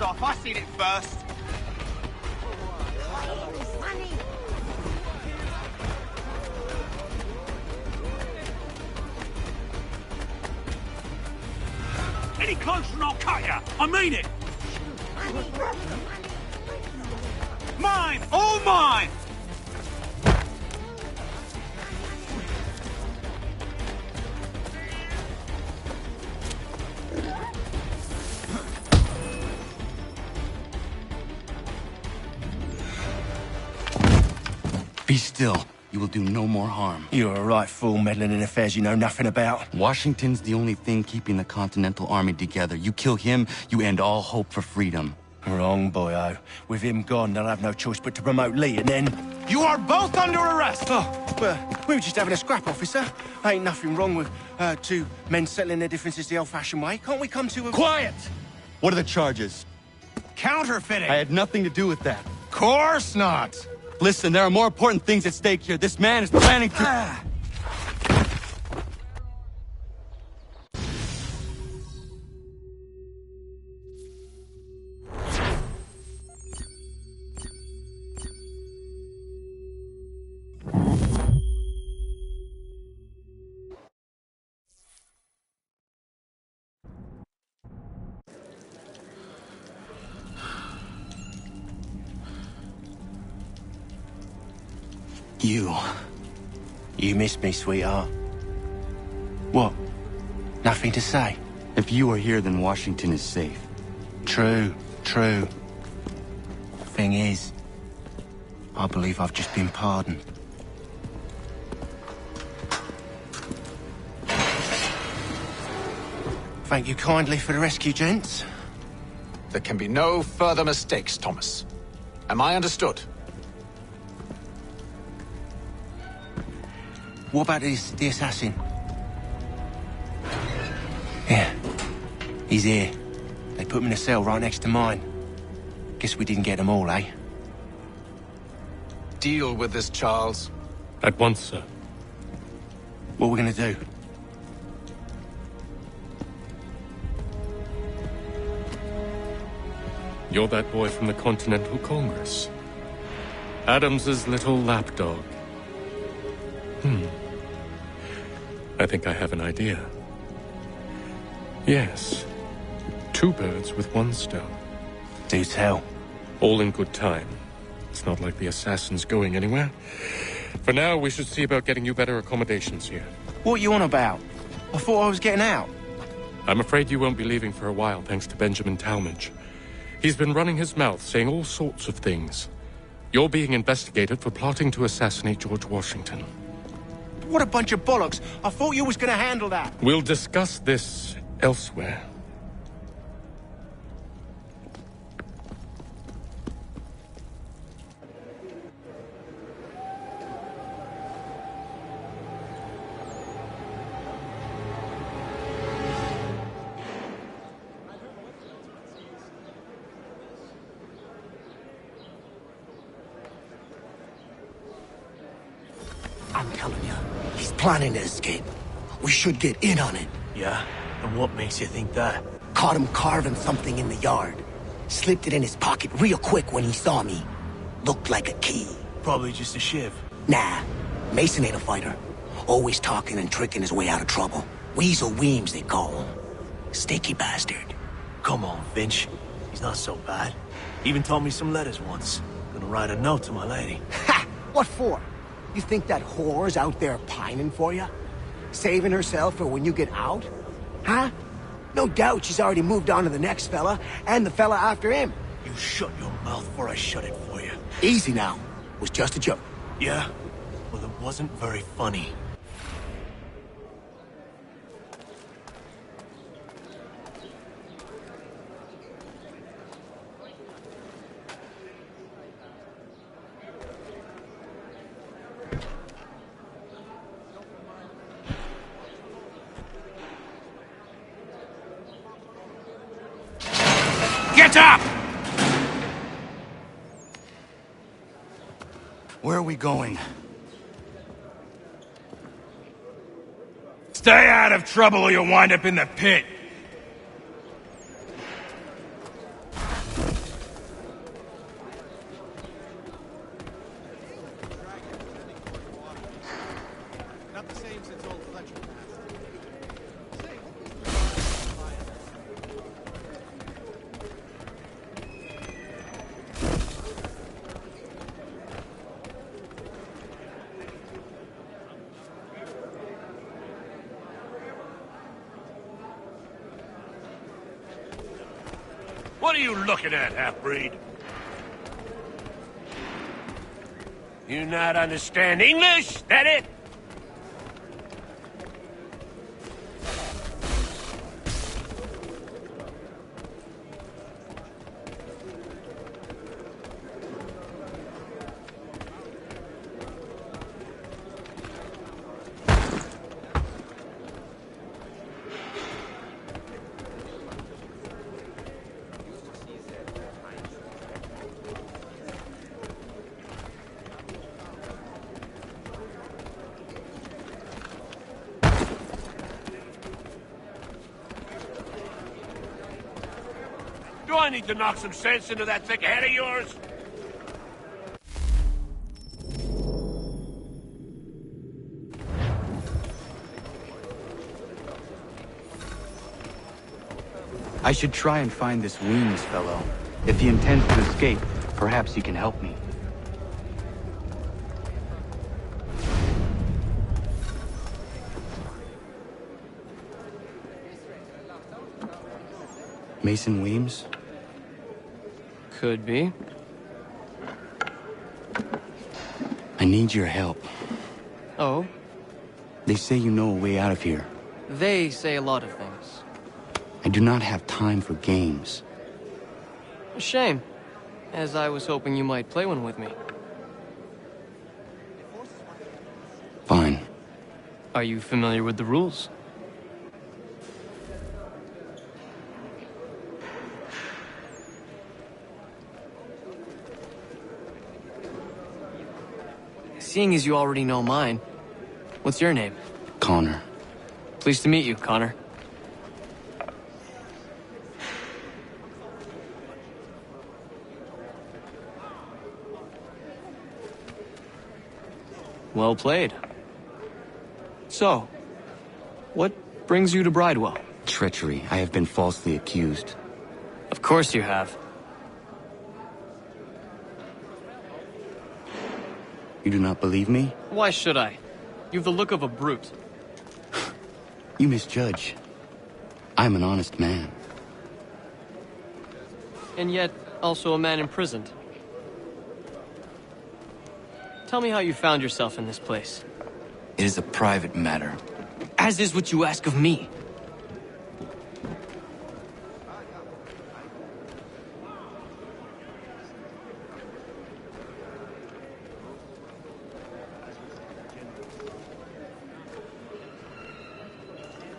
off. I seen it first. Any closer and I'll cut ya! I mean it! Mine! All mine! Be still. You will do no more harm. You're a right fool meddling in affairs you know nothing about. Washington's the only thing keeping the Continental Army together. You kill him, you end all hope for freedom. Wrong, boyo. With him gone, they'll have no choice but to promote Lee, and then... You are both under arrest! Oh, well, we were just having a scrap, officer. Ain't nothing wrong with two men settling their differences the old-fashioned way. Can't we come to a... Quiet! What are the charges? Counterfeiting! I had nothing to do with that. Course not! Listen, there are more important things at stake here. This man is planning to... You missed me, sweetheart. What? Nothing to say? If you are here, then Washington is safe. True. Thing is, I believe I've just been pardoned. Thank you kindly for the rescue, gents. There can be no further mistakes, Thomas. Am I understood? What about the assassin? Yeah, he's here. They put him in a cell right next to mine. Guess we didn't get them all, eh? Deal with this, Charles. At once, sir. What are we gonna do? You're that boy from the Continental Congress. Adams's little lapdog. I think I have an idea. Yes. Two birds with one stone. Do tell. All in good time. It's not like the assassin's going anywhere. For now, we should see about getting you better accommodations here. What are you on about? I thought I was getting out. I'm afraid you won't be leaving for a while, thanks to Benjamin Talmadge. He's been running his mouth, saying all sorts of things. You're being investigated for plotting to assassinate George Washington. What a bunch of bollocks. I thought you was gonna handle that. We'll discuss this elsewhere. I'm telling you, he's planning to escape. We should get in on it. Yeah? And what makes you think that? Caught him carving something in the yard. Slipped it in his pocket real quick when he saw me. Looked like a key. Probably just a shiv. Nah, Mason ain't a fighter. Always talking and tricking his way out of trouble. Weasel Weems, they call him. Sneaky bastard. Come on, Finch. He's not so bad. Even taught me some letters once. Gonna write a note to my lady. Ha! What for? You think that whore's out there pining for you? Saving herself for when you get out? Huh? No doubt she's already moved on to the next fella, and the fella after him. You shut your mouth before I shut it for you. Easy now. Was just a joke. Yeah? Well, it wasn't very funny. Get up! Where are we going? Stay out of trouble or you'll wind up in the pit. What are you looking at, half-breed? You not understand English? That it? Do I need to knock some sense into that thick head of yours? I should try and find this Weems fellow. If he intends to escape, perhaps he can help me. Mason Weems? Could be. I need your help. Oh? They say you know a way out of here. They say a lot of things. I do not have time for games. A shame, as I was hoping you might play one with me. Fine. Are you familiar with the rules? Seeing as you already know mine, what's your name? Connor. Pleased to meet you, Connor. Well played. So, what brings you to Bridewell? Treachery. I have been falsely accused. Of course you have. You do not believe me? Why should I? You've the look of a brute. You misjudge. I'm an honest man. And yet, also a man imprisoned. Tell me how you found yourself in this place. It is a private matter. As is what you ask of me.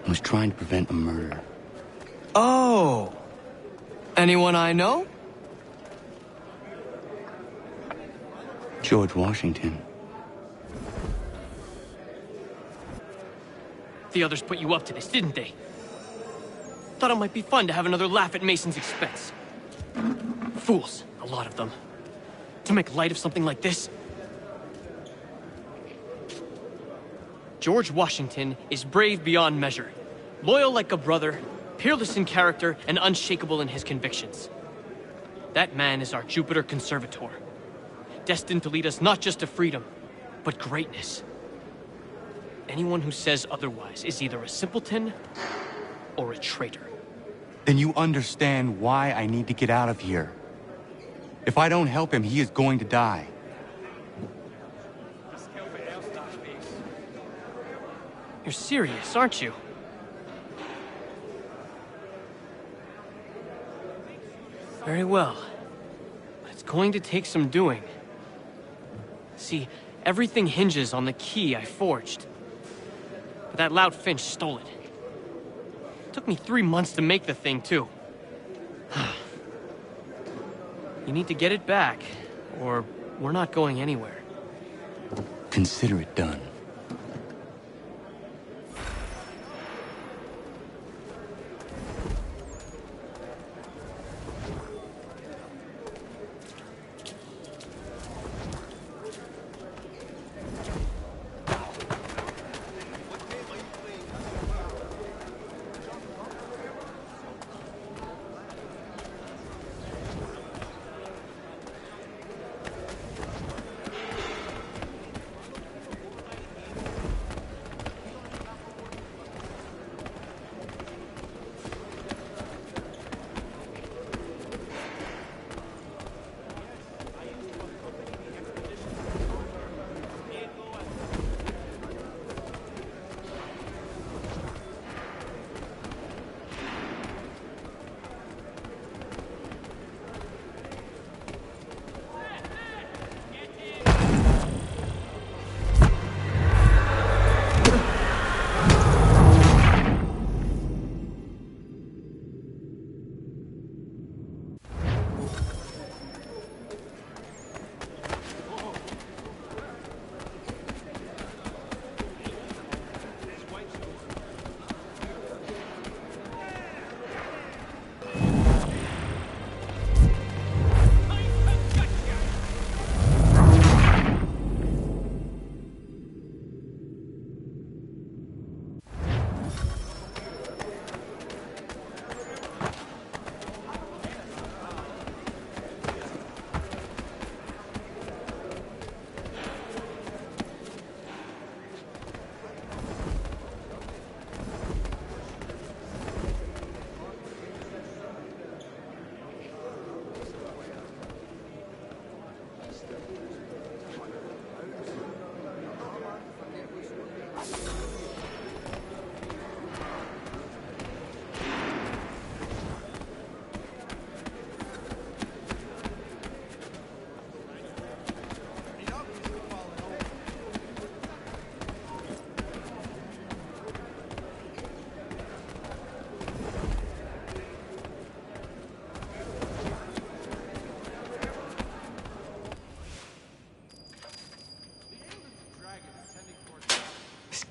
I was trying to prevent a murder. Oh! Anyone I know? George Washington. The others put you up to this, didn't they? Thought it might be fun to have another laugh at Mason's expense. Fools, a lot of them. To make light of something like this. George Washington is brave beyond measure, loyal like a brother, peerless in character, and unshakable in his convictions. That man is our Jupiter Conservator, destined to lead us not just to freedom, but greatness. Anyone who says otherwise is either a simpleton or a traitor. Then you understand why I need to get out of here. If I don't help him, he is going to die. You're serious, aren't you? Very well. But it's going to take some doing. See, everything hinges on the key I forged. But that loud Finch stole it. Took me 3 months to make the thing, too. You need to get it back, or we're not going anywhere. Consider it done.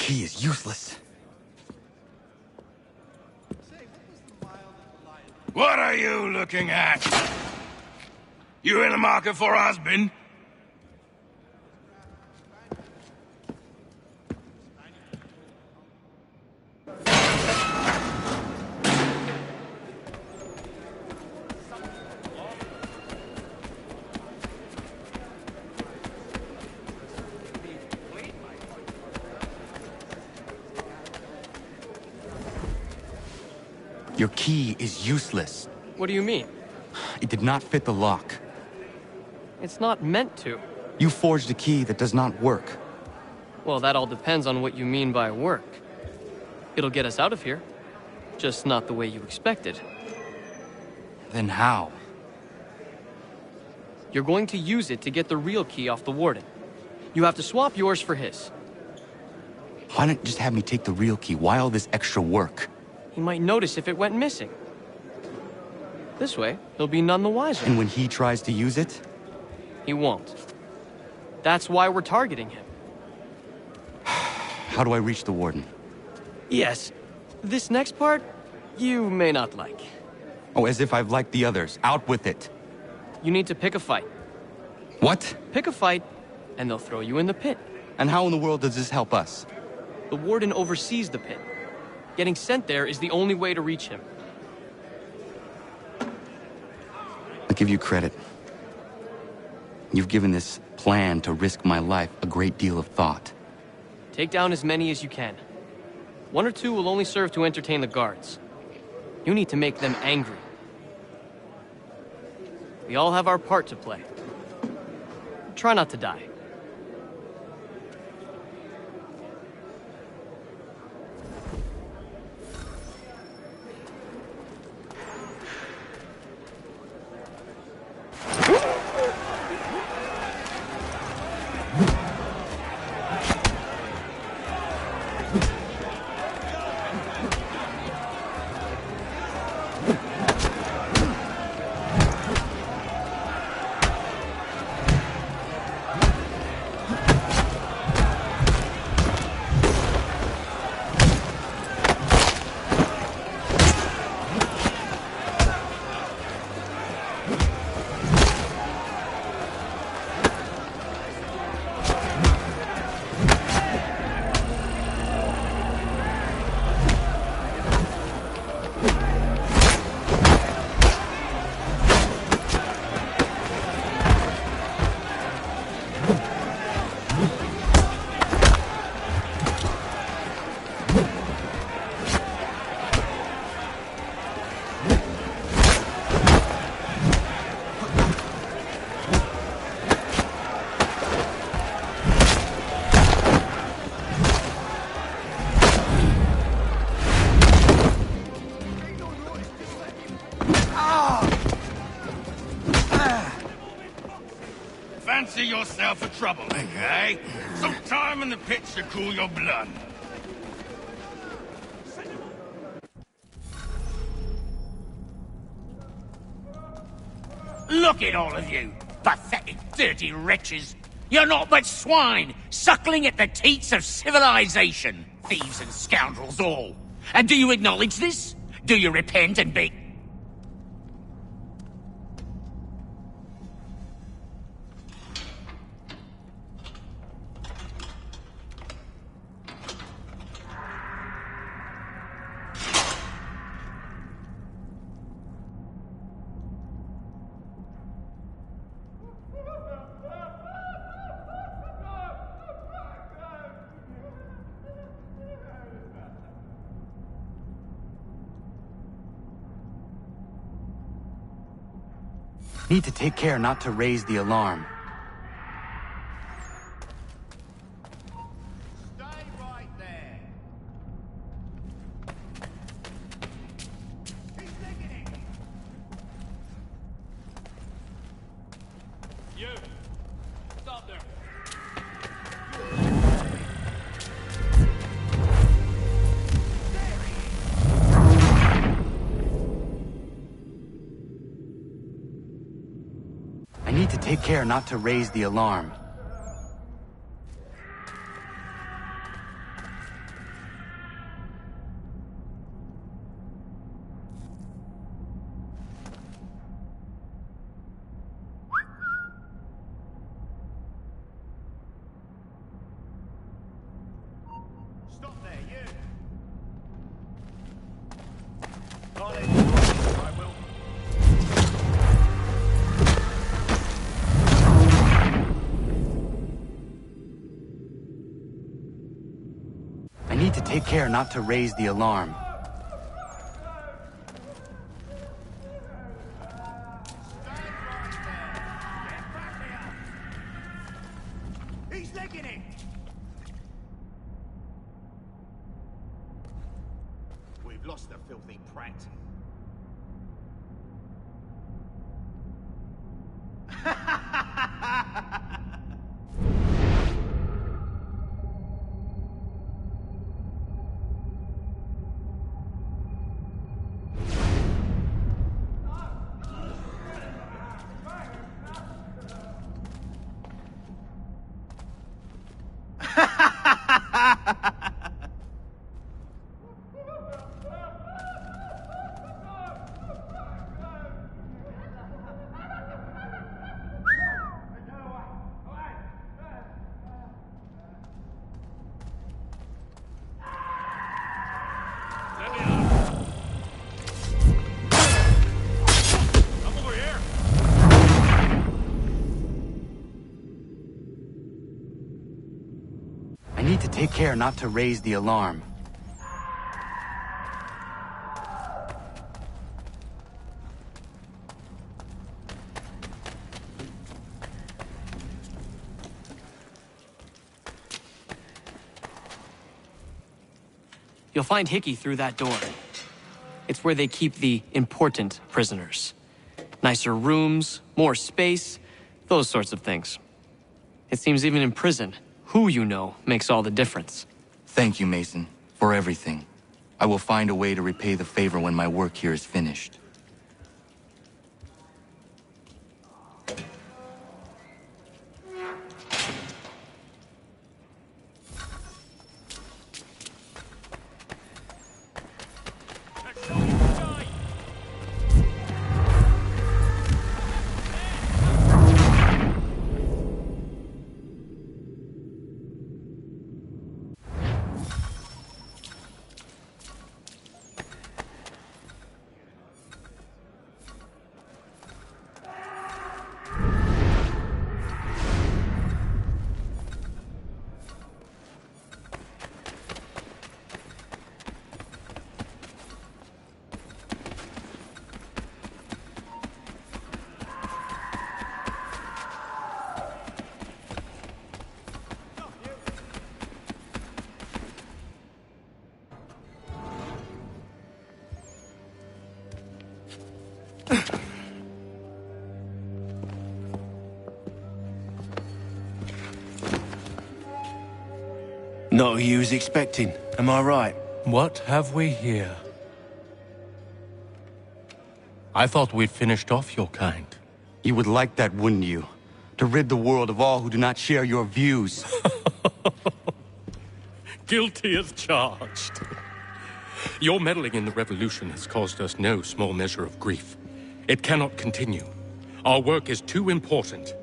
key is useless. What are you looking at? You in the market for a husband? Your key is useless. What do you mean? It did not fit the lock. It's not meant to. You forged a key that does not work. Well, that all depends on what you mean by work. It'll get us out of here. Just not the way you expected. Then how? You're going to use it to get the real key off the warden. You have to swap yours for his. Why not just have me take the real key? Why all this extra work? He might notice if it went missing. This way, he'll be none the wiser. And when he tries to use it? He won't. That's why we're targeting him. How do I reach the warden? Yes. This next part, you may not like. Oh, as if I've liked the others. Out with it. You need to pick a fight. What? Pick a fight, and they'll throw you in the pit. And how in the world does this help us? The warden oversees the pit. Getting sent there is the only way to reach him. I'll give you credit. You've given this plan to risk my life a great deal of thought. Take down as many as you can. 1 or 2 will only serve to entertain the guards. You need to make them angry. We all have our part to play. Try not to die. Fancy yourself a troublemaker, eh? Some time in the pits to cool your blood. Look at all of you, pathetic, dirty wretches. You're not but swine, suckling at the teats of civilization. Thieves and scoundrels all. And do you acknowledge this? Do you repent and be... Need to take care not to raise the alarm. Stay right there. He's taking it. You! Stop there! I need to take care not to raise the alarm. Stop there, you! I will. I need to take care not to raise the alarm. He's legging it! We've lost the filthy prat. I need to take care not to raise the alarm. You'll find Hickey through that door. It's where they keep the important prisoners. Nicer rooms, more space, those sorts of things. It seems even in prison, who you know makes all the difference. Thank you, Mason, for everything. I will find a way to repay the favor when my work here is finished. Not who you was expecting, am I right? What have we here? I thought we'd finished off your kind. You would like that, wouldn't you? To rid the world of all who do not share your views. Guilty as charged. Your meddling in the revolution has caused us no small measure of grief. It cannot continue. Our work is too important.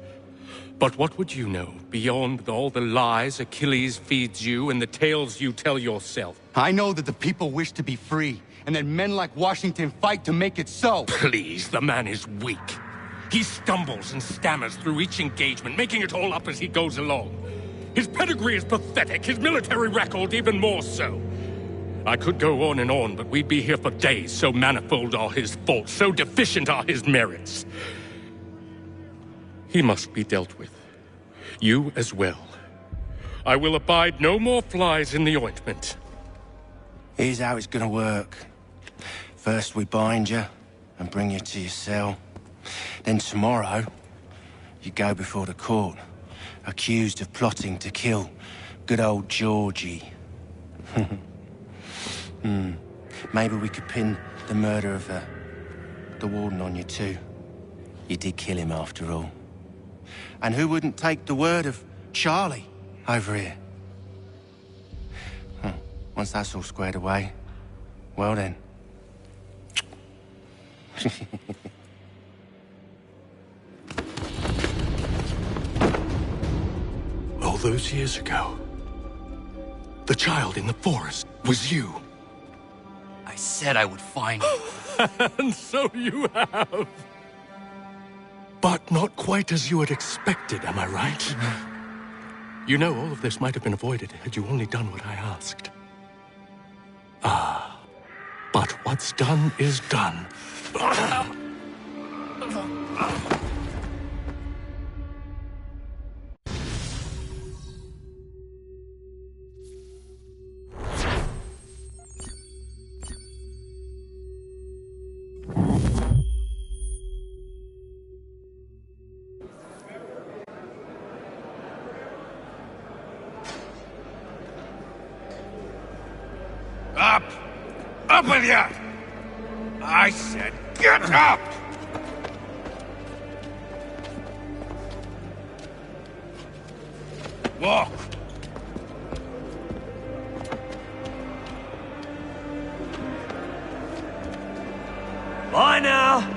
But what would you know beyond all the lies Achilles feeds you and the tales you tell yourself? I know that the people wish to be free, and that men like Washington fight to make it so. Please, the man is weak. He stumbles and stammers through each engagement, making it all up as he goes along. His pedigree is pathetic, his military record even more so. I could go on and on, but we'd be here for days, so manifold are his faults, so deficient are his merits. He must be dealt with. You as well. I will abide no more flies in the ointment. Here's how it's gonna work. First we bind you and bring you to your cell. Then tomorrow, you go before the court, accused of plotting to kill good old Georgie. Maybe we could pin the murder of the warden on you too. You did kill him after all. And who wouldn't take the word of Charlie over here? Once that's all squared away, well then. All those years ago, The child in the forest was you. I said I would find you. And so you have. But not quite as you had expected, am I right? You know, all of this might have been avoided had you only done what I asked. But what's done is done. Up! Up with you! I said get up! Walk! Bye now.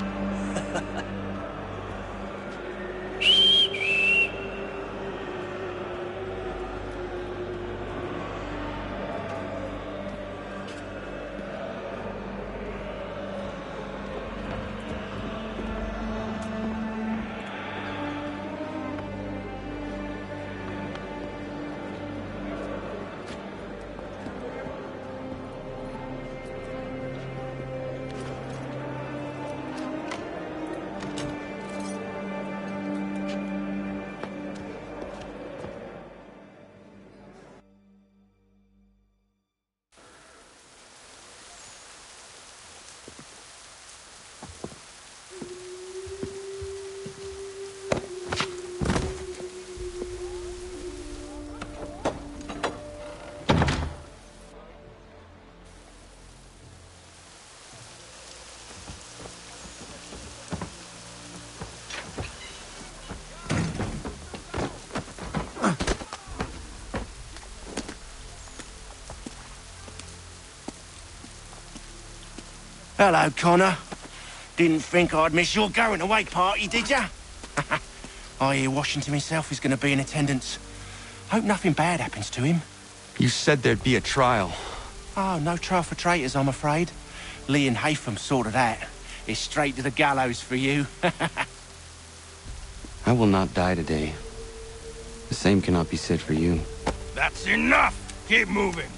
Hello, Connor. Didn't think I'd miss your going-away party, did ya? I hear Washington himself is going to be in attendance. Hope nothing bad happens to him. You said there'd be a trial. Oh, no trial for traitors, I'm afraid. Lee and Haytham sorted that. It's straight to the gallows for you. I will not die today. The same cannot be said for you. That's enough! Keep moving!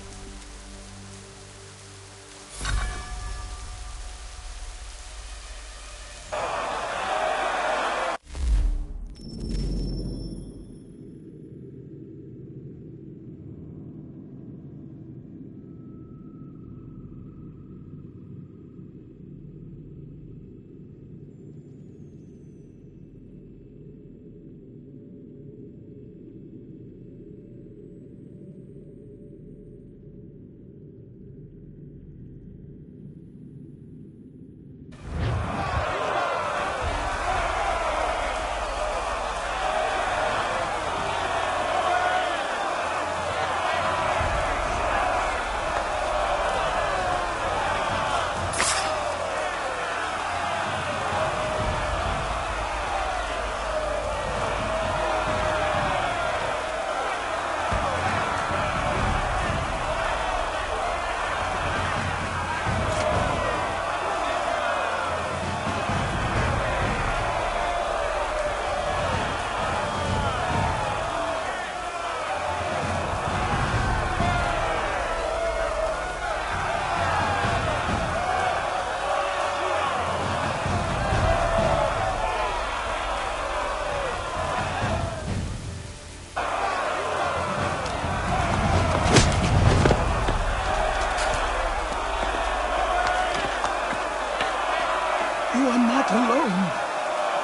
You are not alone.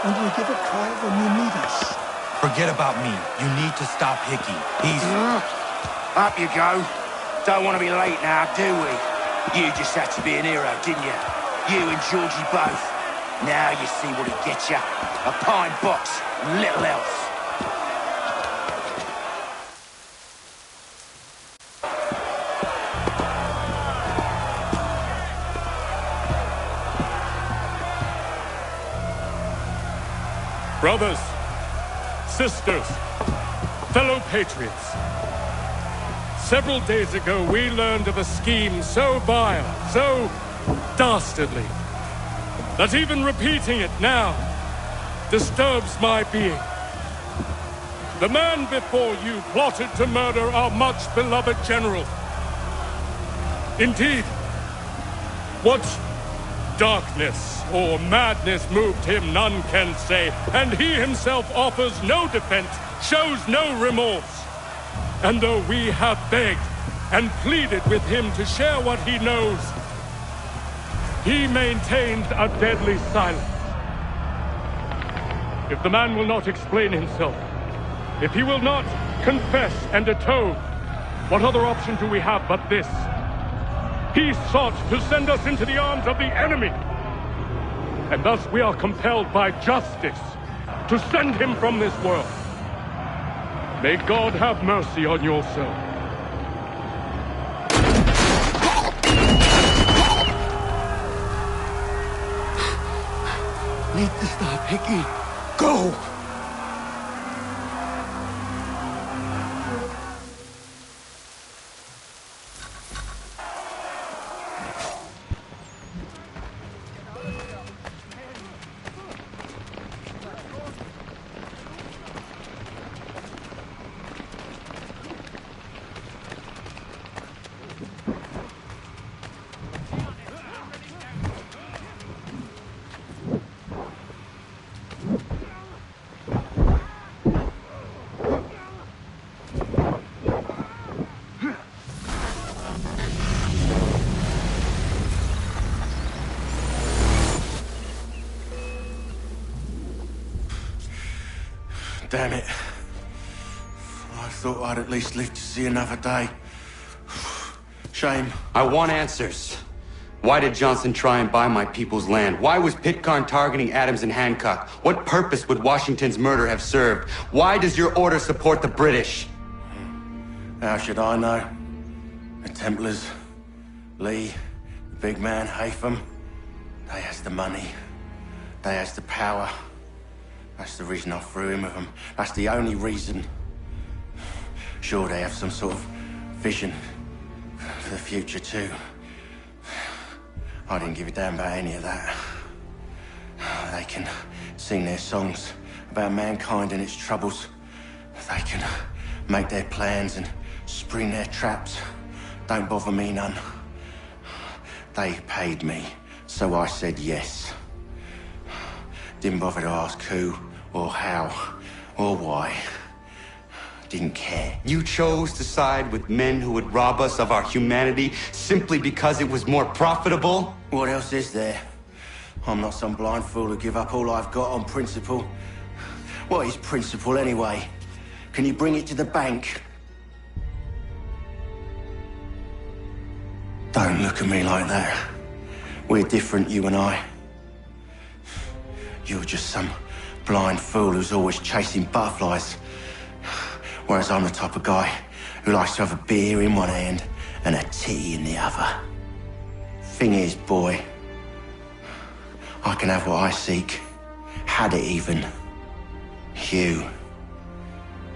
And we'll give a cry when you need us. Forget about me. You need to stop Hickey. He's... Up you go. Don't want to be late now, do we? You just had to be an hero, didn't you? You and Georgie both. Now you see what he gets you. A pine box, little else. Brothers, sisters, fellow patriots, Several days ago, we learned of a scheme so vile, so dastardly, that even repeating it now disturbs my being. The man before you plotted to murder our much-beloved general. Indeed, what darkness or madness moved him, none can say, and he himself offers no defense, shows no remorse. And though we have begged and pleaded with him to share what he knows, he maintains a deadly silence. If the man will not explain himself, if he will not confess and atone, what other option do we have but this? He sought to send us into the arms of the enemy. And thus we are compelled by justice to send him from this world. May God have mercy on your soul. Need to stop, Hickey. Go! Damn it. I thought I'd at least live to see another day. Shame. I want answers. Why did Johnson try and buy my people's land? Why was Pitcairn targeting Adams and Hancock? What purpose would Washington's murder have served? Why does your order support the British? How should I know? The Templars, Lee, the big man, Haytham, they has the money. They has the power. That's the reason I threw in with them. That's the only reason. Sure, they have some sort of vision for the future, too. I didn't give a damn about any of that. They can sing their songs about mankind and its troubles. They can make their plans and spring their traps. Don't bother me none. They paid me, so I said yes. Didn't bother to ask who, or how, or why. Didn't care. You chose to side with men who would rob us of our humanity simply because it was more profitable? What else is there? I'm not some blind fool who give up all I've got on principle. What is principle anyway? Can you bring it to the bank? Don't look at me like that. We're different, you and I. You're just some blind fool who's always chasing butterflies. Whereas I'm the type of guy who likes to have a beer in one hand and a tea in the other. Thing is, boy, I can have what I seek. Had it even.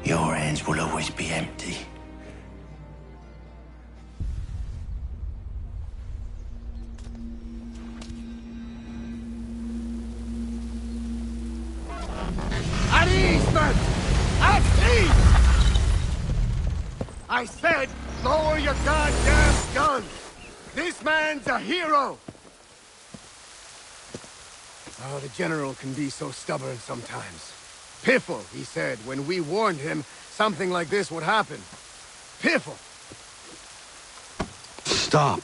Your hands will always be empty. At ease, men! At ease! I said, lower your goddamn guns! This man's a hero! Oh, the General can be so stubborn sometimes. Piffle, he said, when we warned him something like this would happen. Piffle! Stop.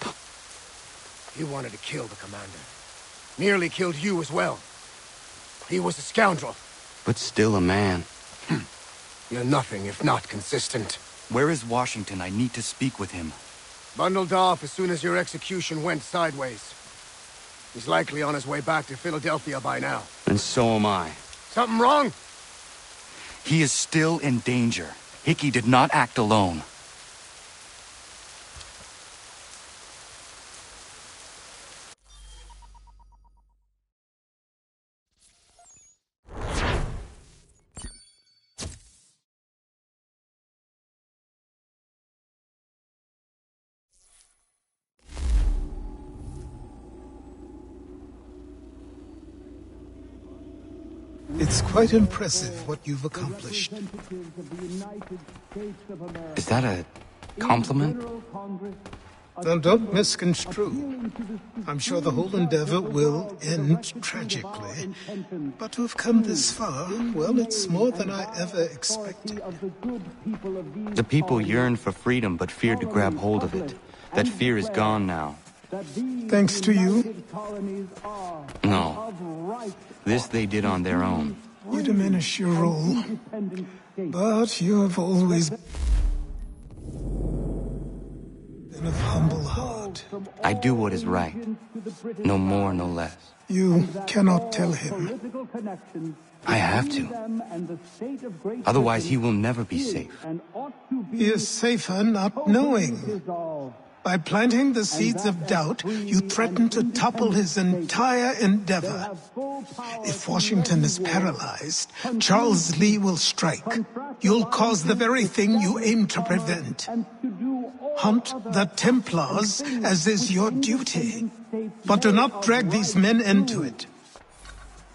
He wanted to kill the commander. Nearly killed you as well. He was a scoundrel. But still a man. You're nothing if not consistent. Where is Washington? I need to speak with him. Bundled off as soon as your execution went sideways. He's likely on his way back to Philadelphia by now. And so am I. Something wrong? He is still in danger. Hickey did not act alone. It's quite impressive what you've accomplished. Is that a compliment? Now, don't misconstrue. I'm sure the whole endeavor will end tragically. But to have come this far, well, it's more than I ever expected. The people yearn for freedom but feared to grab hold of it. That fear is gone now. Thanks to you? No. This they did on their own. You diminish your role. But you have always been of humble heart. I do what is right. No more, no less. You cannot tell him. I have to. Otherwise, he will never be safe. He is safer not knowing. By planting the seeds of doubt, you threaten to topple his entire endeavor. If Washington is paralyzed, Charles Lee will strike. You'll cause the very thing you aim to prevent. Hunt the Templars, as is your duty. But do not drag these men into it.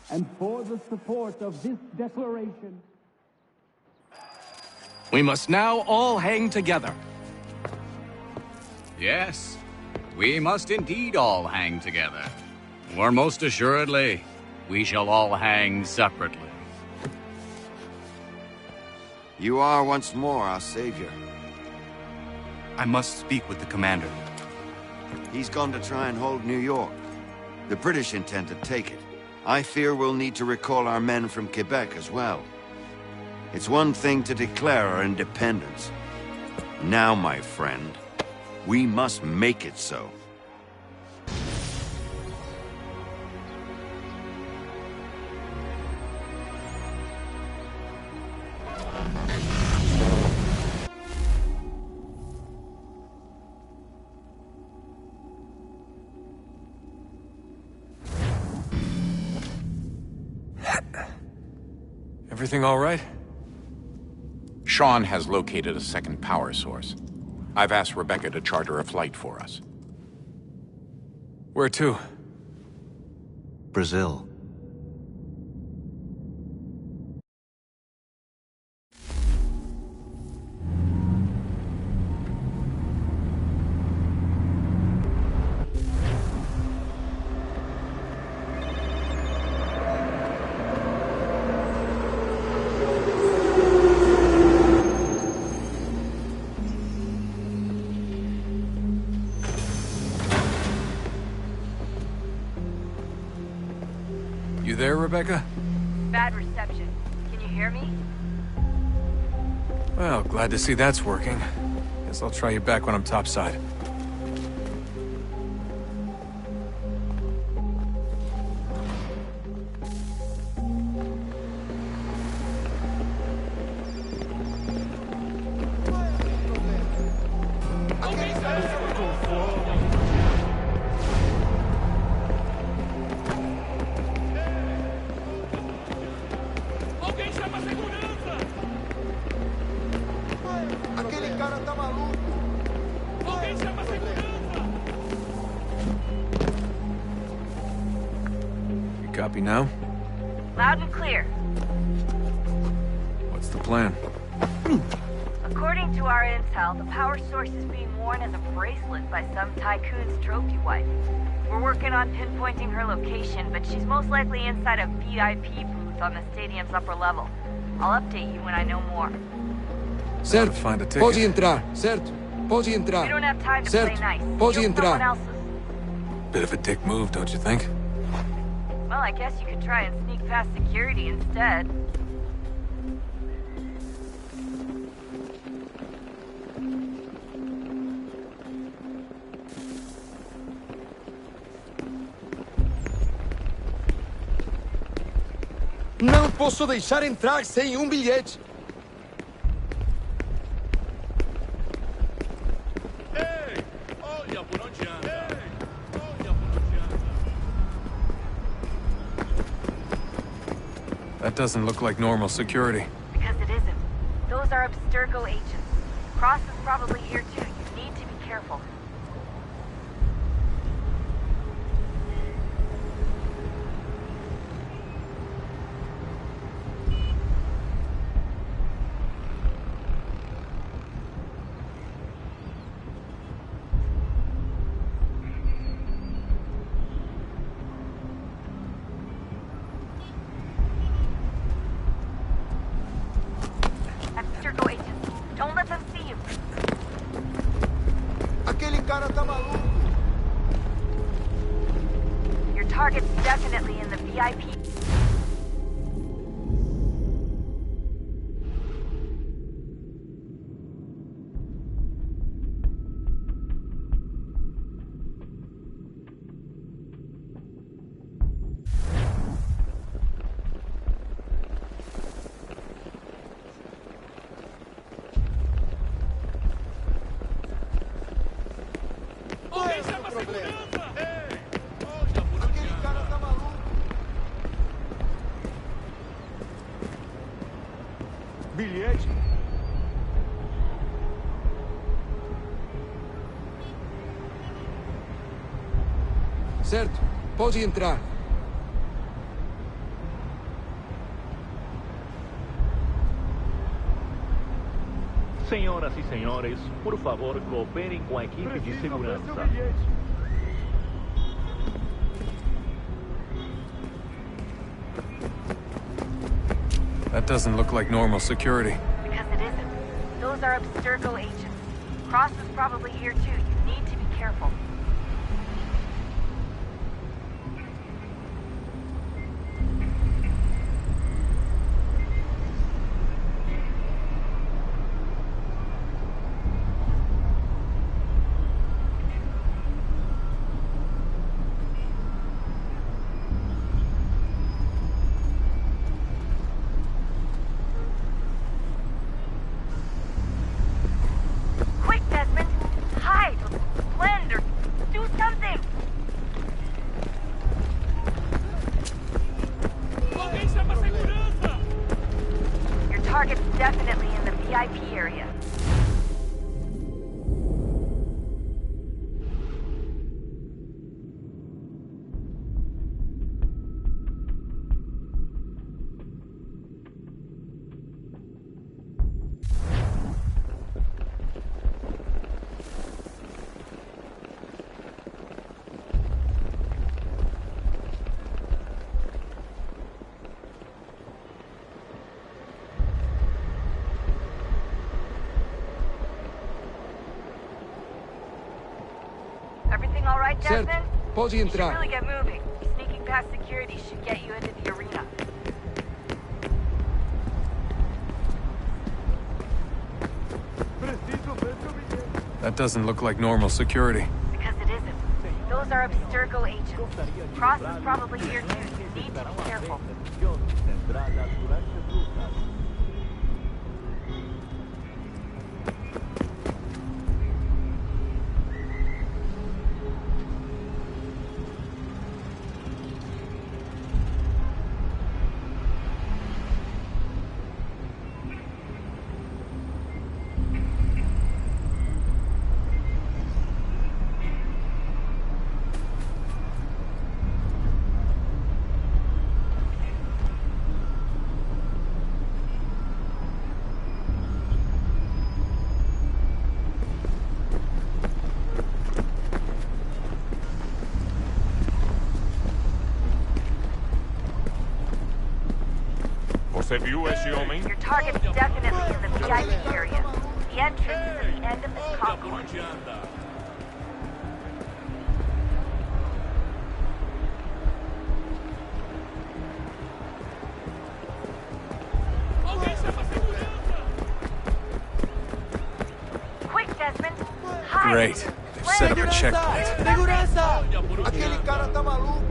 And for the support of this declaration... We must now all hang together. Yes, we must indeed all hang together. Or most assuredly, we shall all hang separately. You are once more our savior. I must speak with the commander. He's gone to try and hold New York. The British intend to take it. I fear we'll need to recall our men from Quebec as well. It's one thing to declare our independence. Now, my friend, we must make it so. Everything all right? Sean has located a second power source. I've asked Rebecca to charter a flight for us. Where to? Brazil. You there, Rebecca? Bad reception. Can you hear me? Well, glad to see that's working. Guess I'll try you back when I'm topside. Copy now? Loud and clear. What's the plan? According to our intel, the power source is being worn as a bracelet by some tycoon's trophy wife. We're working on pinpointing her location, but she's most likely inside a VIP booth on the stadium's upper level. I'll update you when I know more. Certo, pode entrar, certo? Pode entrar. We don't have time to play nice. Pode entrar. Bit of a dick move, don't you think? Well, I guess you could try and sneak past security instead. Não posso deixar entrar sem bilhete. That doesn't look like normal security. Because it isn't. Those are Abstergo agents. Cross is probably here too. You need to be careful. VIP. Bilhete? Certo, pode entrar. Senhoras e senhores, por favor, cooperem com a equipe de segurança. That doesn't look like normal security. Because it isn't. Those are Abstergo agents. Cross is probably here too. You need to be careful. Target's definitely in the VIP area. Everything all right, Desmond? Certo, pode You should entrar. really get moving. Sneaking past security should get you into the arena. That doesn't look like normal security. Because it isn't. Those are Abstergo agents. Cross is probably here too. You need to be careful. Você viu esse homem? Your target's definitely in the VIP area. The entrance is at the end of this concourse. Quick, Desmond. Hide. Great. They've set up a checkpoint. Segurança! Aquele cara tá maluco!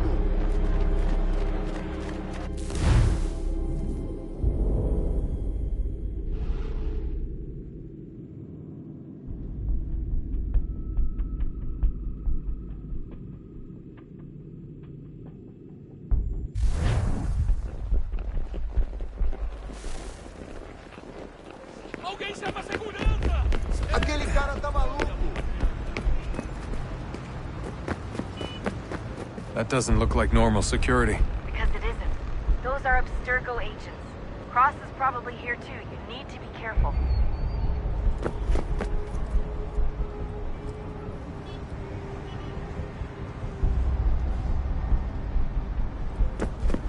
Alguém chama a segurança! Aquele cara tá maluco! That doesn't look like normal security. Because it isn't. Those are Abstergo agents. Cross is probably here too. You need to be careful.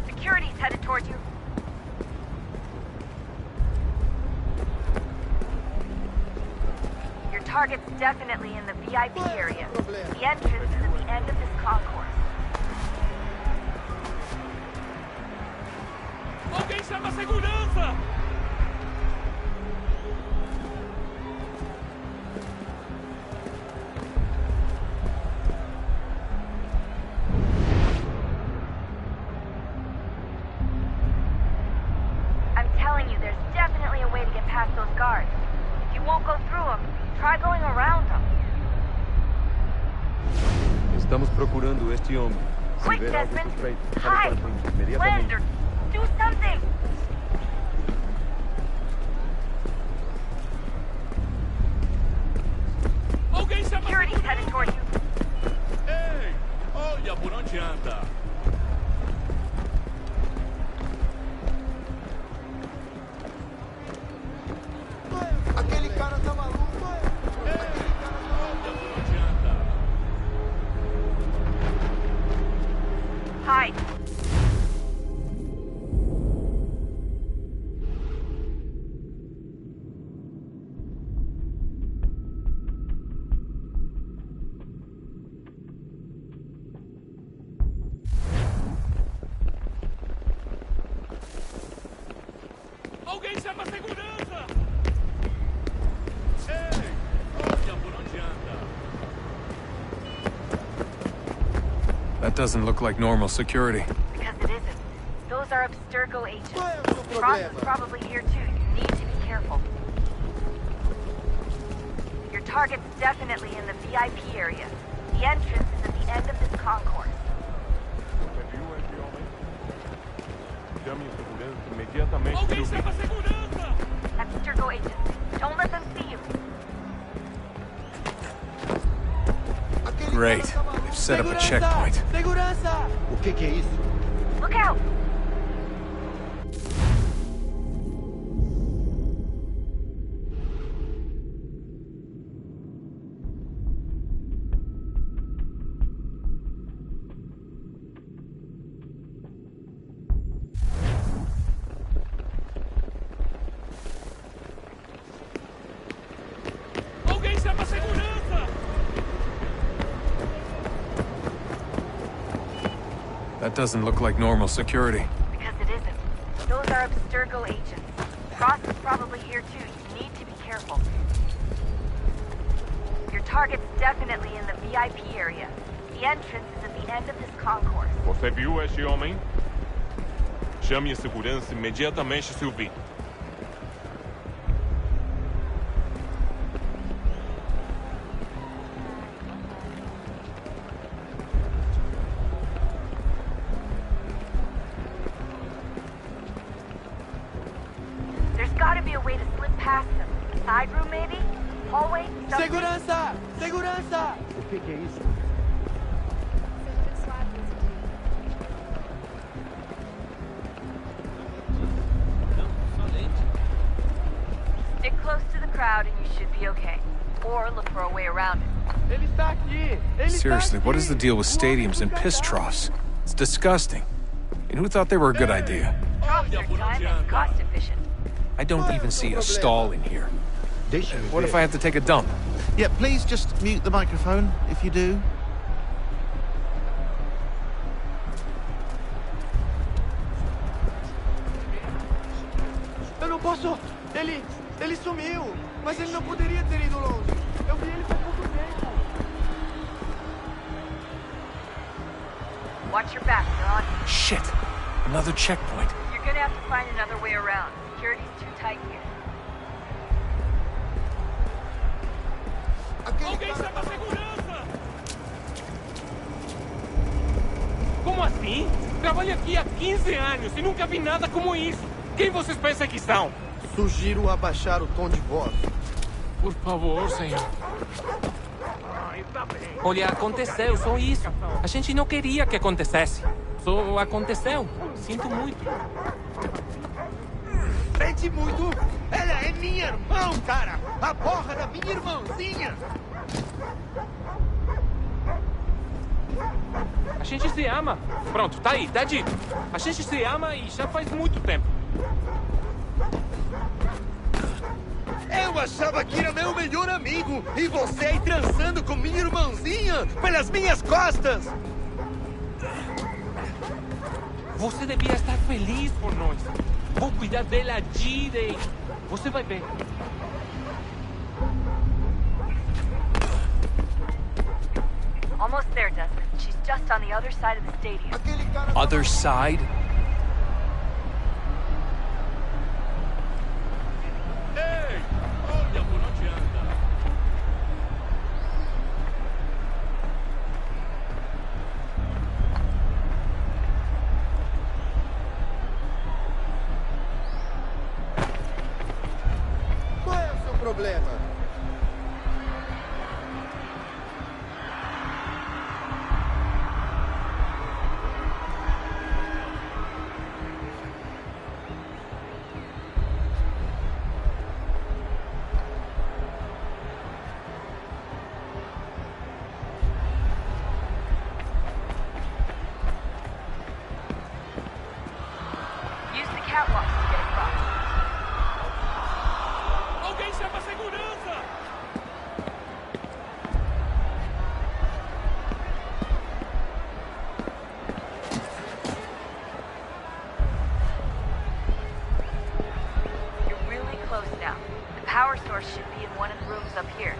Security's headed toward you. Your target's definitely in the VIP area. The entrance is at the end of this concourse. chama a segurança! I'm telling you, there's definitely a way to get past those guards. If you won't go through them, try going around them. Estamos procurando este homem. Se Quick, ver algo Desmond! suspeito, fale Hide! para mim Blend imediatamente. or do something! Security's headed toward you. Ei, olha por onde anda. Aquele cara tá maluco. Hide. Alguém chama a segurança! Ei, olha por onde anda. That doesn't look like normal security. Because it isn't. Those are Abstergo agents. Frost is probably here too. You need to be careful. Your target's definitely in the VIP area. The entrance is at the end of this concourse. Chame a segurança imediatamente. Alguém chama a segurança! Abstergo agents. Don't let them see you. Great. They've set up a checkpoint. Segurança! O que é isso? Look out! Alguém chama a segurança! That doesn't look like normal security. Because it isn't. Those are Abstergo agents. Frost is probably here too. You need to be careful. Your target's definitely in the VIP area. The entrance is at the end of this concourse. Você viu este homem? Chame a segurança imediatamente, Sylvie. There's gotta be a way to slip past them. Side room maybe? Hallway? Something? Segurança! Segurança! O que é isso? Stick close to the crowd and you should be okay. Or look for a way around it. Ele está aqui! Seriously, what is the deal with stadiums and piss troughs? It's disgusting. And who thought they were a good idea? Troughs are time and cost efficient. I don't even see a stall in here. What if I have to take a dump? Yeah, please just mute the microphone if you do. Eu não posso! Ele sumiu! Mas ele não poderia ter ido longe! Eu vi ele faz pouco tempo! Watch your back, they're on you. Shit! Another checkpoint. You're gonna have to find another way around. Security's too tight here. Alguém chama a segurança! Como assim? Trabalho aqui há 15 anos e nunca vi nada como isso. Quem vocês pensam que são? Sugiro abaixar o tom de voz. Por favor, senhor. Olha, aconteceu, só isso. A gente não queria que acontecesse. Só aconteceu. Sinto muito. Sente muito! Ela é minha irmã, cara! A porra da minha irmãzinha! A gente se ama. Pronto, tá aí, tá dito. A gente se ama e já faz muito tempo. Eu achava que era meu melhor amigo! E você aí transando com minha irmãzinha pelas minhas costas! Você devia estar feliz por nós. Vou cuidar dela direito. Você vai ver. Almost there, Desmond. She's just on the other side of the stadium. Other side? Ei, olha por onde anda. Qual é o seu problema? Use the catwalk to get across. Alguém chama a segurança! You're really close now. The power source should be in one of the rooms up here.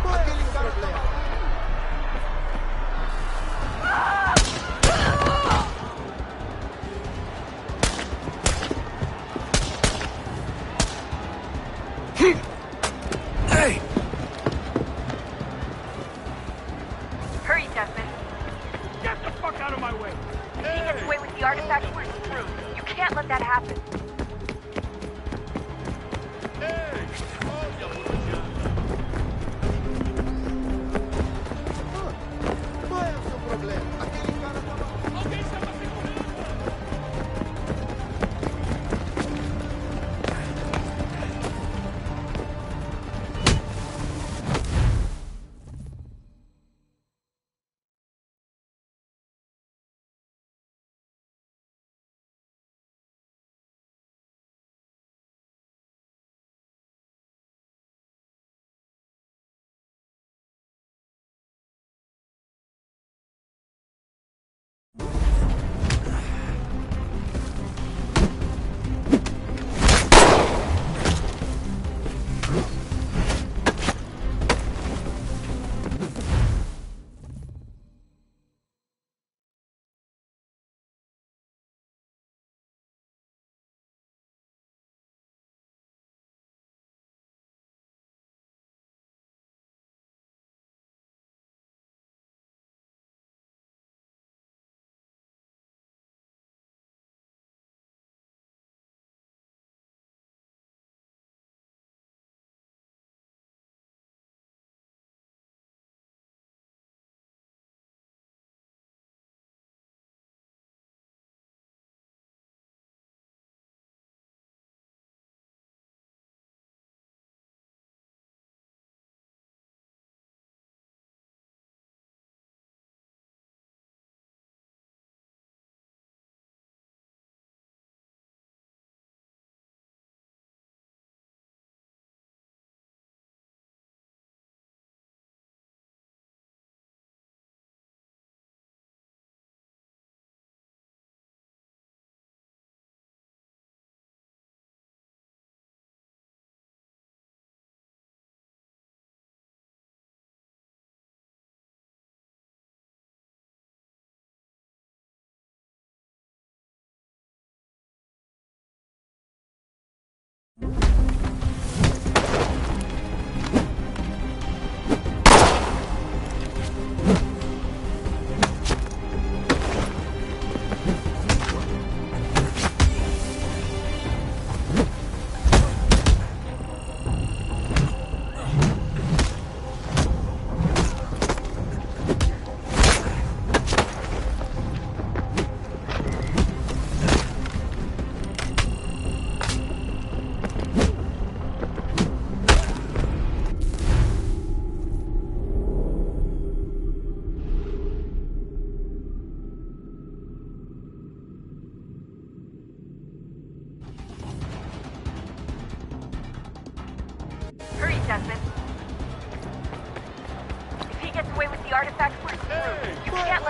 Qual é o seu problema? Hey! Hurry, Desmond. Get the fuck out of my way! If he gets away with the artifact, we're screwed. You can't let that happen. Ei, olha por onde anda. Qual é o seu problema? Aquele cara tava... Alguém chama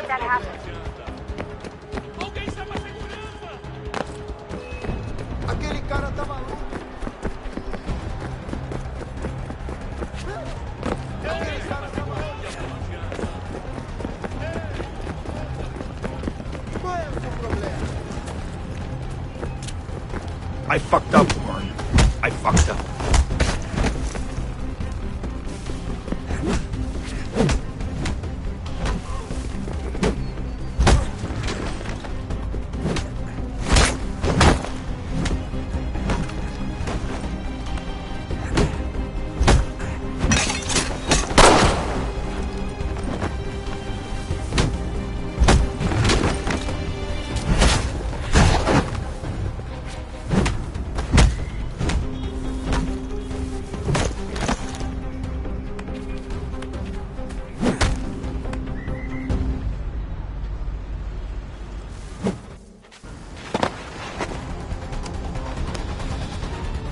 that happen. Aquele cara tá maluco. Qual é o seu problema? I fucked up, Warren. I fucked up.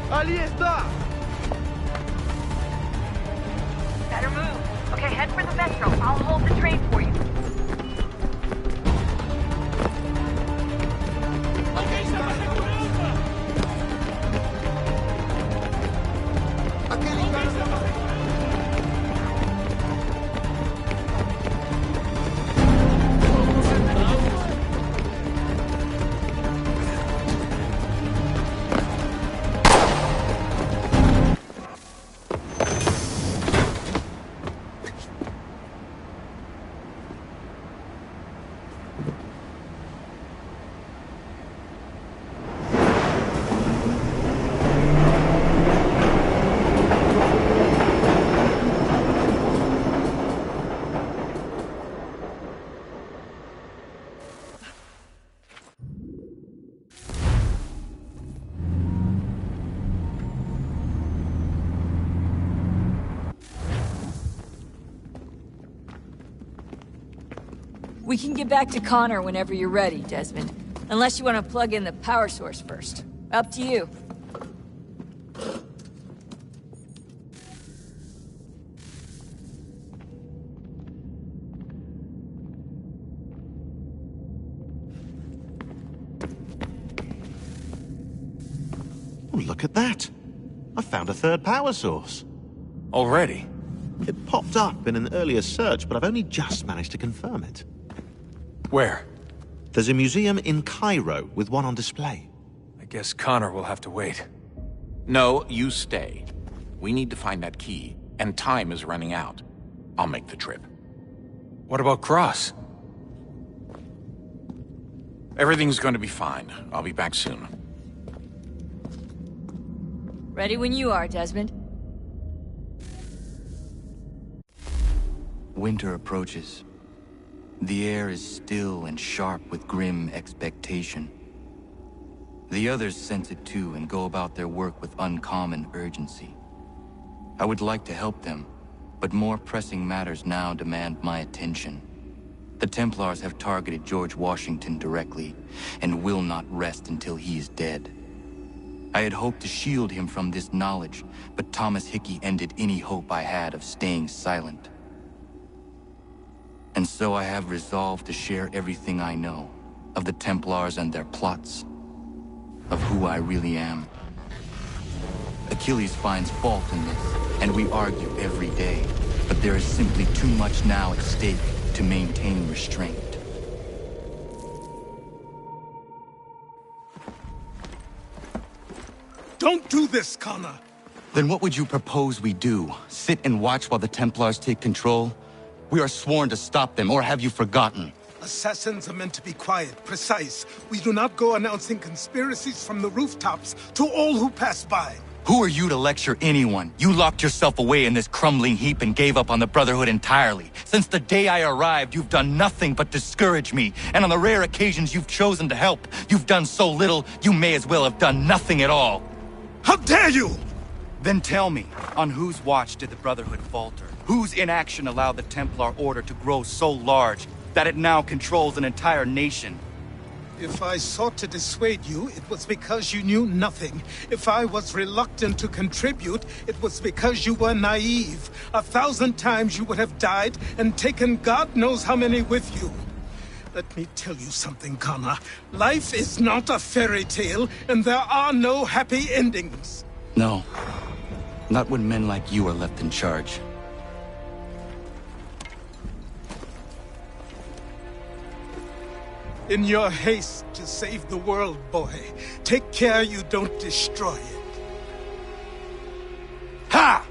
Ali está! Better move. Okay, head for the metro. I'll hold the train for you. Aquele cara tá maluco. We can get back to Connor whenever you're ready, Desmond. Unless you want to plug in the power source first. Up to you. Oh, look at that. I found a third power source. Already? It popped up in an earlier search, but I've only just managed to confirm it. Where? There's a museum in Cairo with one on display. I guess Connor will have to wait. No, you stay. We need to find that key, and time is running out. I'll make the trip. What about Cross? Everything's going to be fine. I'll be back soon. Ready when you are, Desmond. Winter approaches. The air is still and sharp with grim expectation. The others sense it too and go about their work with uncommon urgency. I would like to help them, but more pressing matters now demand my attention. The Templars have targeted George Washington directly, and will not rest until he is dead. I had hoped to shield him from this knowledge, but Thomas Hickey ended any hope I had of staying silent. And so I have resolved to share everything I know of the Templars and their plots, of who I really am. Achilles finds fault in this, and we argue every day, but there is simply too much now at stake to maintain restraint. Don't do this, Connor! Then what would you propose we do? Sit and watch while the Templars take control? We are sworn to stop them, or have you forgotten? Assassins are meant to be quiet, precise. We do not go announcing conspiracies from the rooftops to all who pass by. Who are you to lecture anyone? You locked yourself away in this crumbling heap and gave up on the Brotherhood entirely. Since the day I arrived, you've done nothing but discourage me. And on the rare occasions you've chosen to help, you've done so little, you may as well have done nothing at all. How dare you! Then tell me, on whose watch did the Brotherhood falter? Whose inaction allowed the Templar Order to grow so large that it now controls an entire nation? If I sought to dissuade you, it was because you knew nothing. If I was reluctant to contribute, it was because you were naive. 1,000 times you would have died and taken God knows how many with you. Let me tell you something, Connor. Life is not a fairy tale, and there are no happy endings. No. Not when men like you are left in charge. In your haste to save the world, boy, take care you don't destroy it. Ha!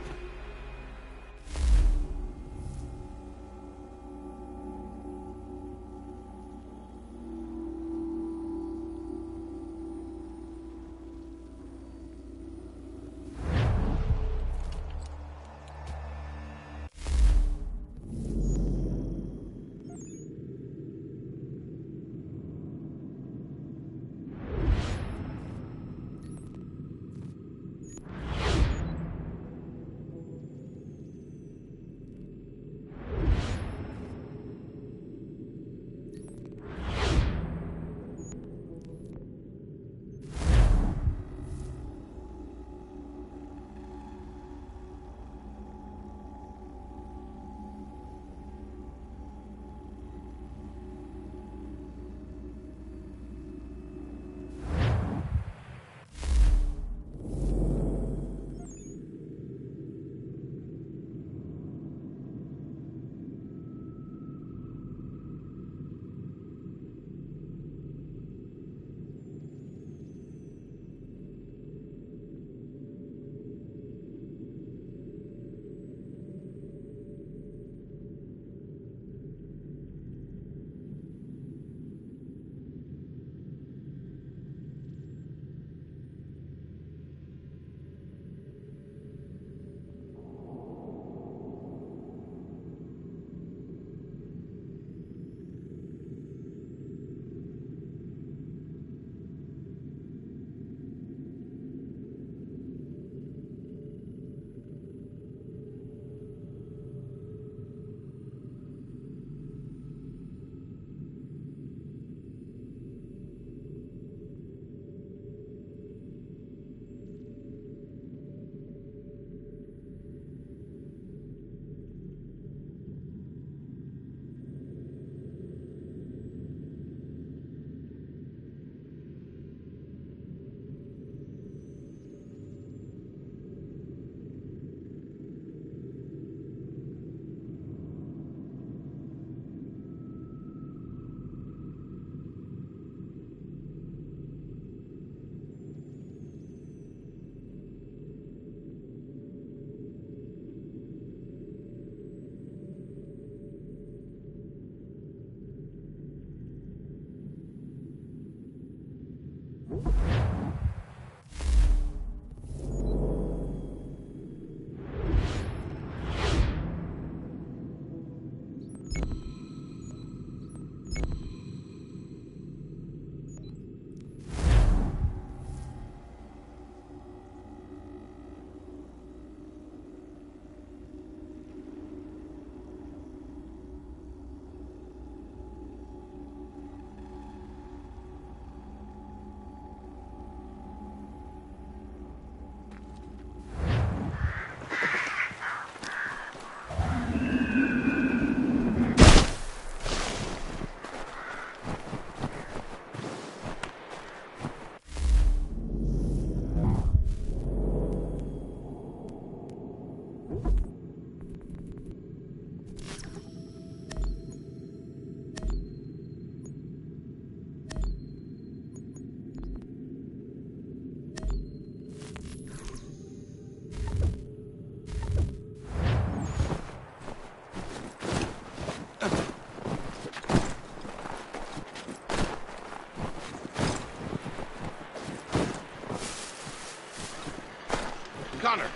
Connor,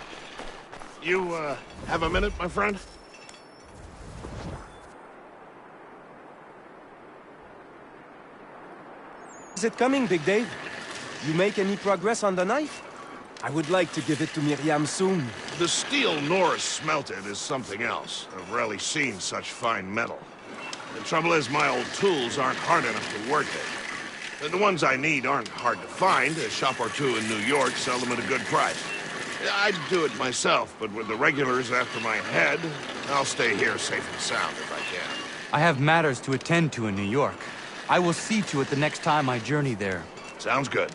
you, have a minute, my friend? Is it coming, Big Dave? You make any progress on the knife? I would like to give it to Miriam soon. The steel Norris smelted is something else. I've rarely seen such fine metal. The trouble is, my old tools aren't hard enough to work it. The ones I need aren't hard to find. A shop or two in New York sell them at a good price. I'd do it myself, but with the regulars after my head, I'll stay here safe and sound if I can. I have matters to attend to in New York. I will see to it the next time I journey there. Sounds good.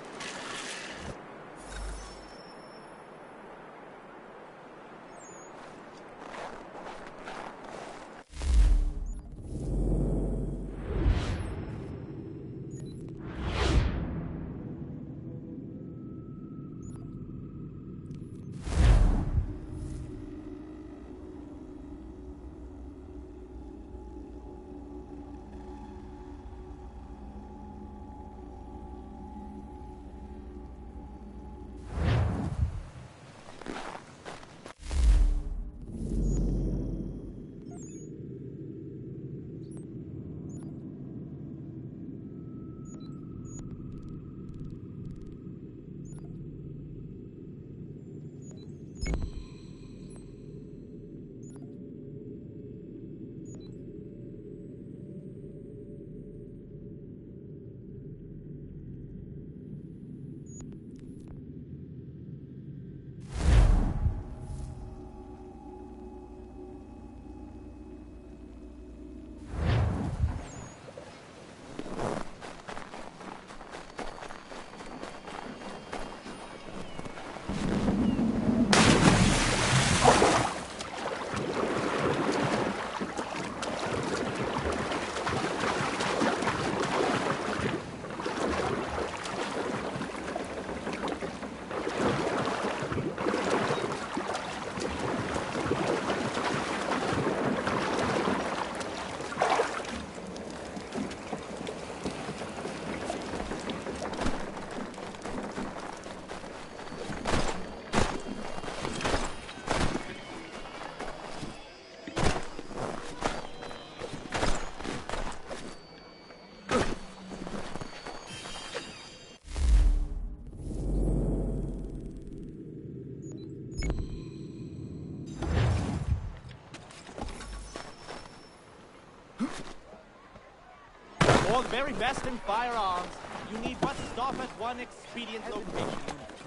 For the very best in firearms, you need but stop at one expedient location.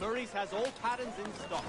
Murray's has all patterns in stock.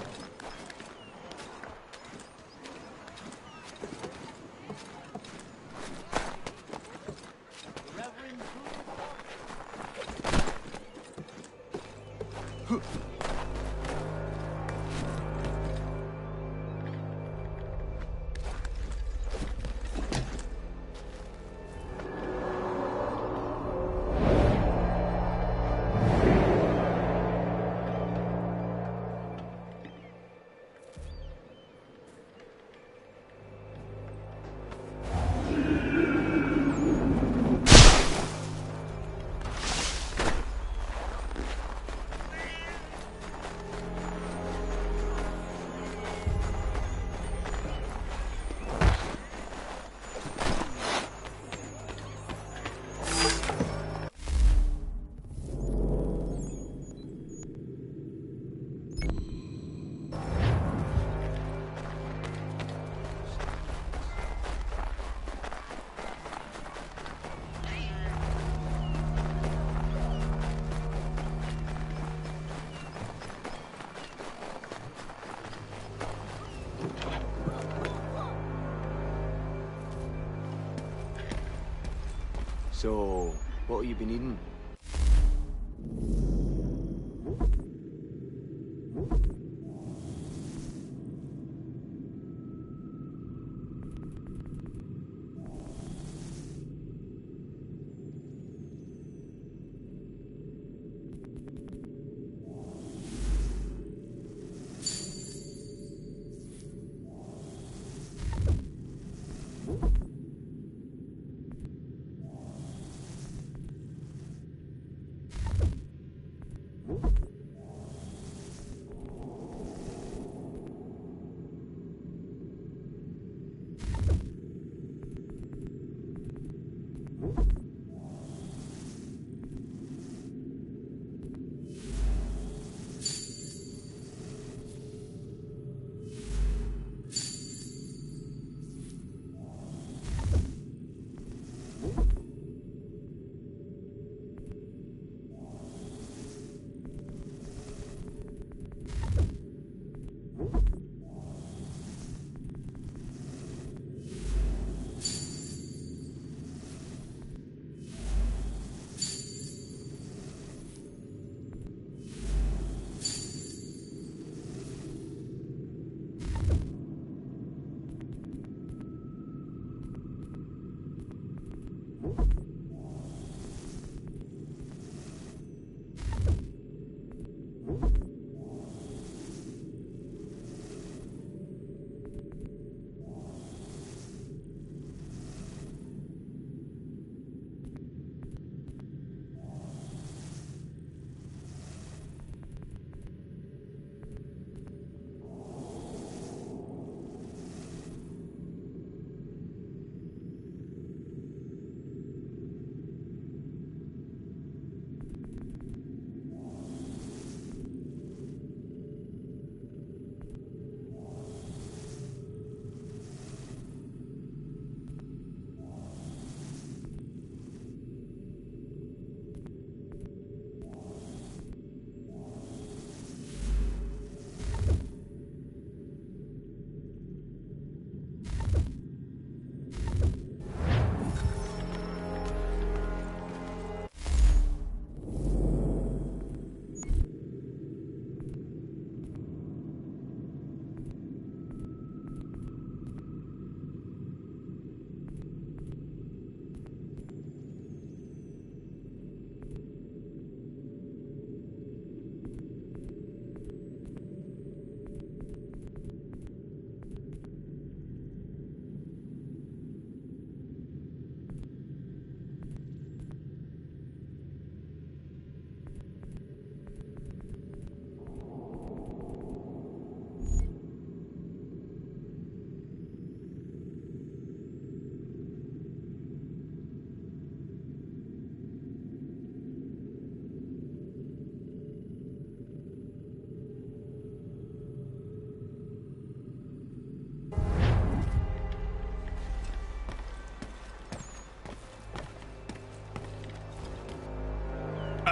So, what have you been eating?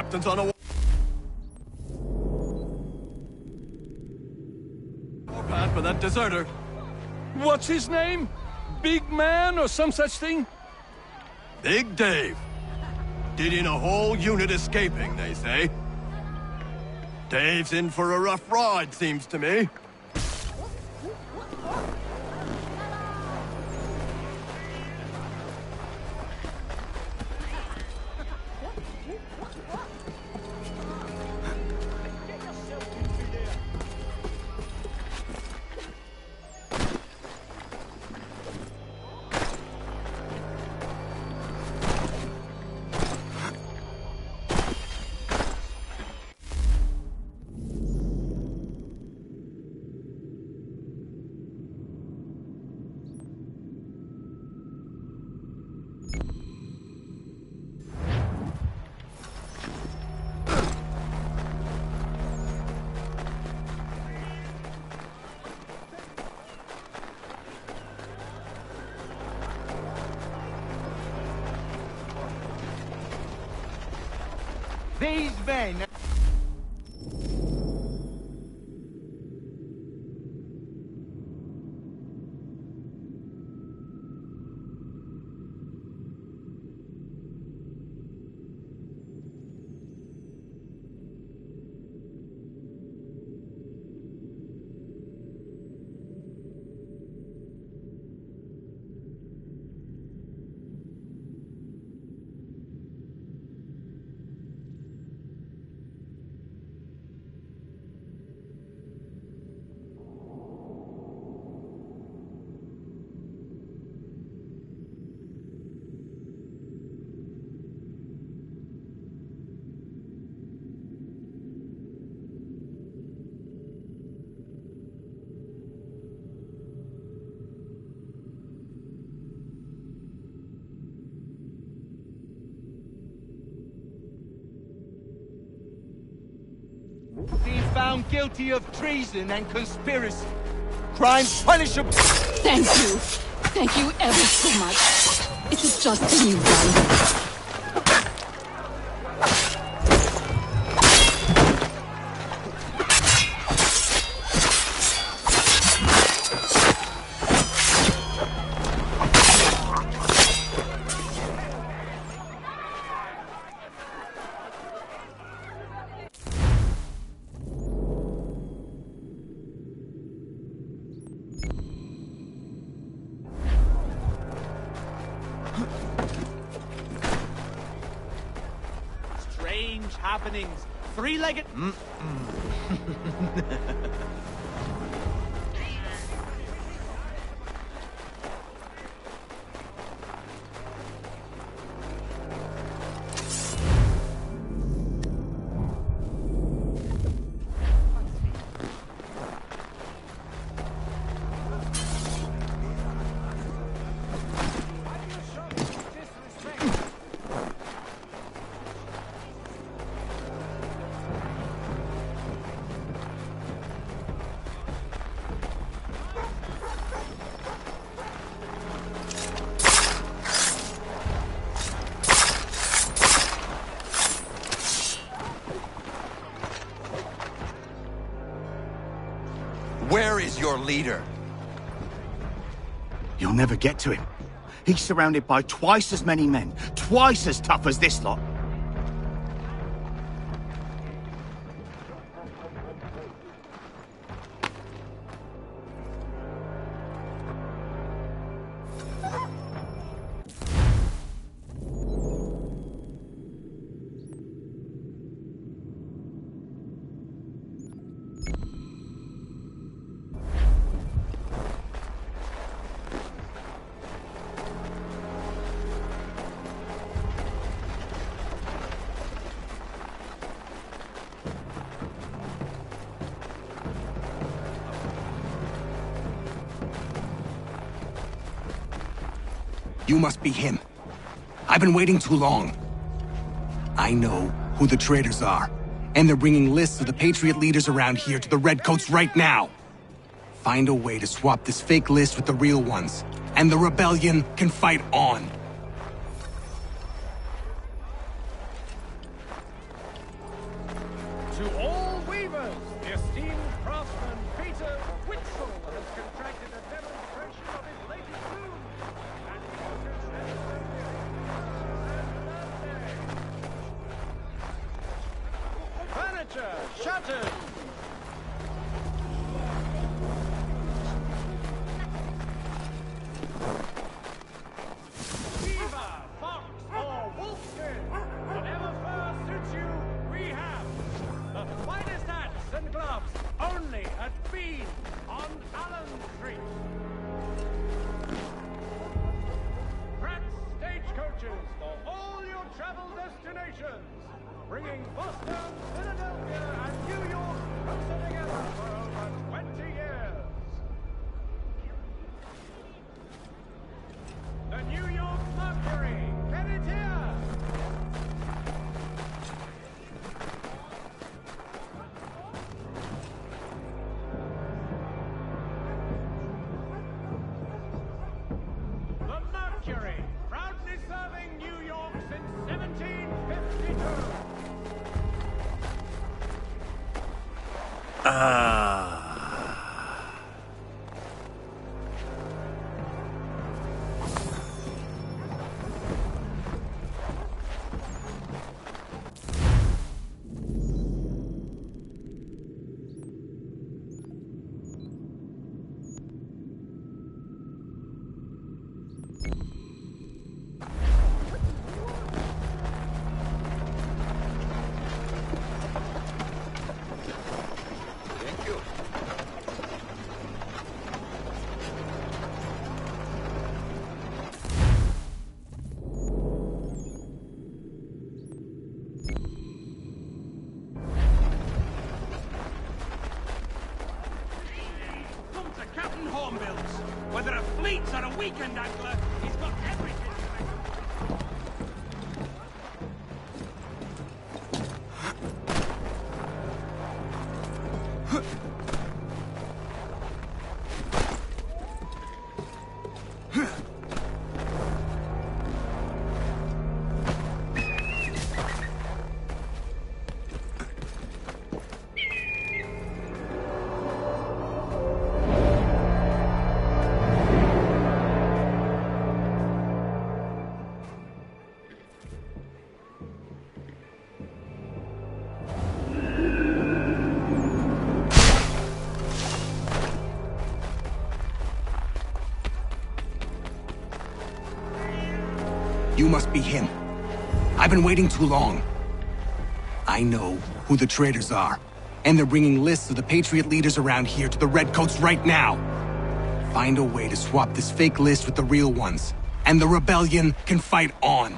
captain's on a warpath for that deserter. What's his name? Big Man or some such thing? Big Dave. Did in a whole unit escaping, they say. Dave's in for a rough ride, seems to me. These men... Being found guilty of treason and conspiracy. Crimes punishable. Thank you. Thank you ever so much. It is just a new one. Strange happenings. Three-legged... Where is your leader? You'll never get to him. He's surrounded by twice as many men, twice as tough as this lot. You must be him. I've been waiting too long. I know who the traitors are, and they're bringing lists of the Patriot leaders around here to the Redcoats right now. Find a way to swap this fake list with the real ones, and the rebellion can fight on. To all weavers, the esteemed craftsman Peter Witzel has contracted a demonstration of his latest loom. Furniture, shutters. Beaver, fox, or wolfskin. Whatever fur suits you, we have. The finest hats and gloves, only at Bean on Allen Street. Pratt stagecoaches for all your travel destinations, bringing Boston, Philadelphia, and New York closer together for over 20 years. The New York Mercury, get it here! The Mercury, proudly serving New York since 1752. Come to Captain Hornbill's. Whether a fleet's or a weekend angler, he's got everything. You must be him. I've been waiting too long. I know who the traitors are, and they're bringing lists of the Patriot leaders around here to the Redcoats right now. Find a way to swap this fake list with the real ones, and the rebellion can fight on.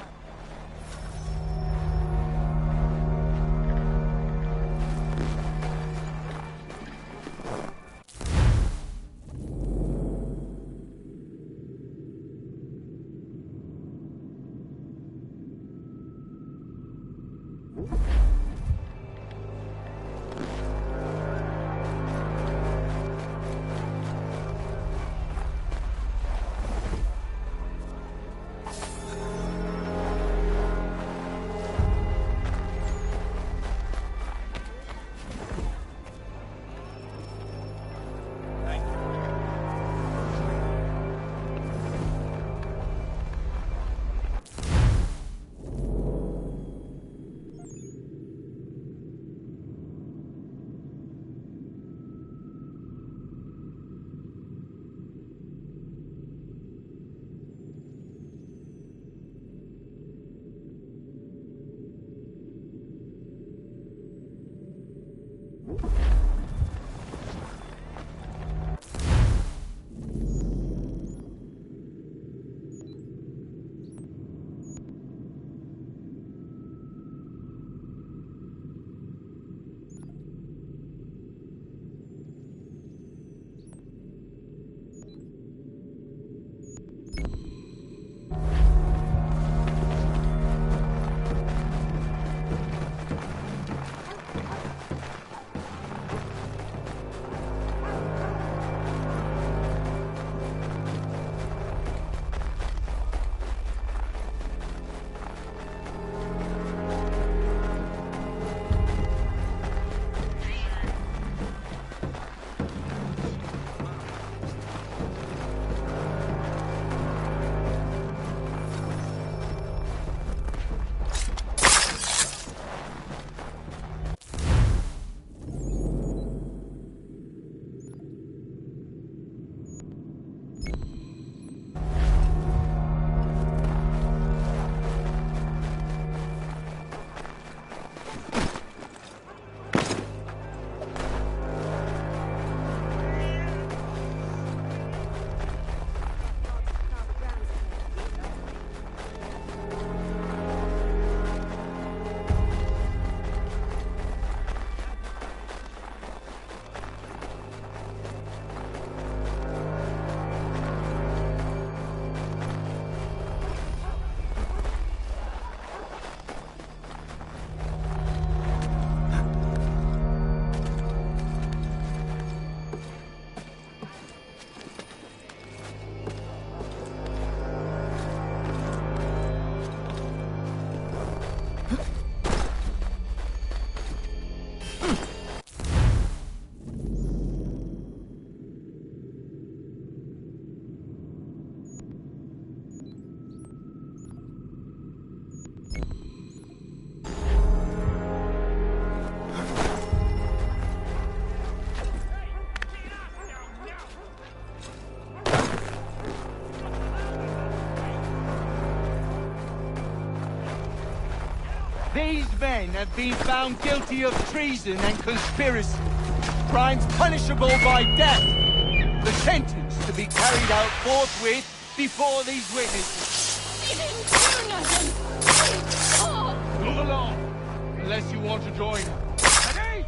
These men have been found guilty of treason and conspiracy. Crimes punishable by death. The sentence to be carried out forthwith before these witnesses. He didn't do nothing! Oh. Move along, unless you want to join us. Ready?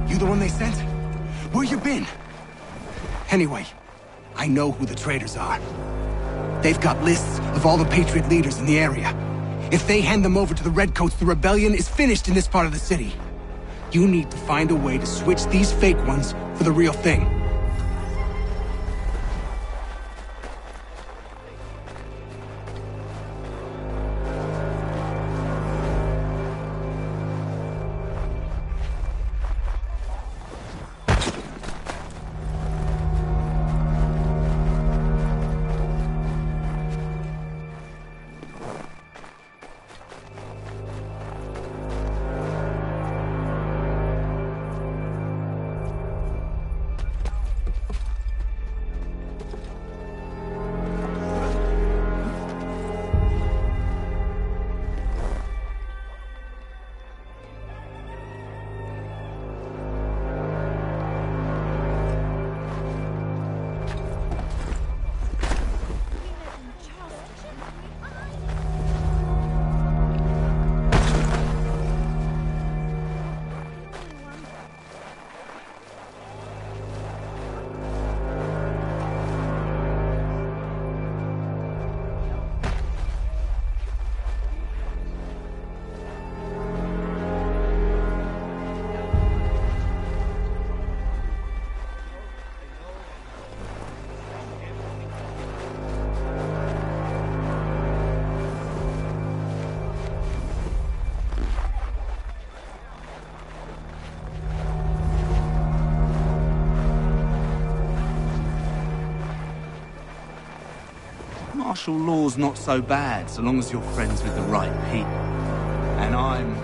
You the one they sent? Where you been? Anyway, I know who the traitors are. They've got lists of all the Patriot leaders in the area. If they hand them over to the Redcoats, the rebellion is finished in this part of the city. You need to find a way to switch these fake ones for the real thing. Martial law's not so bad, so long as you're friends with the right people. And I'm...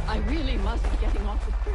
I really must be getting off the creek.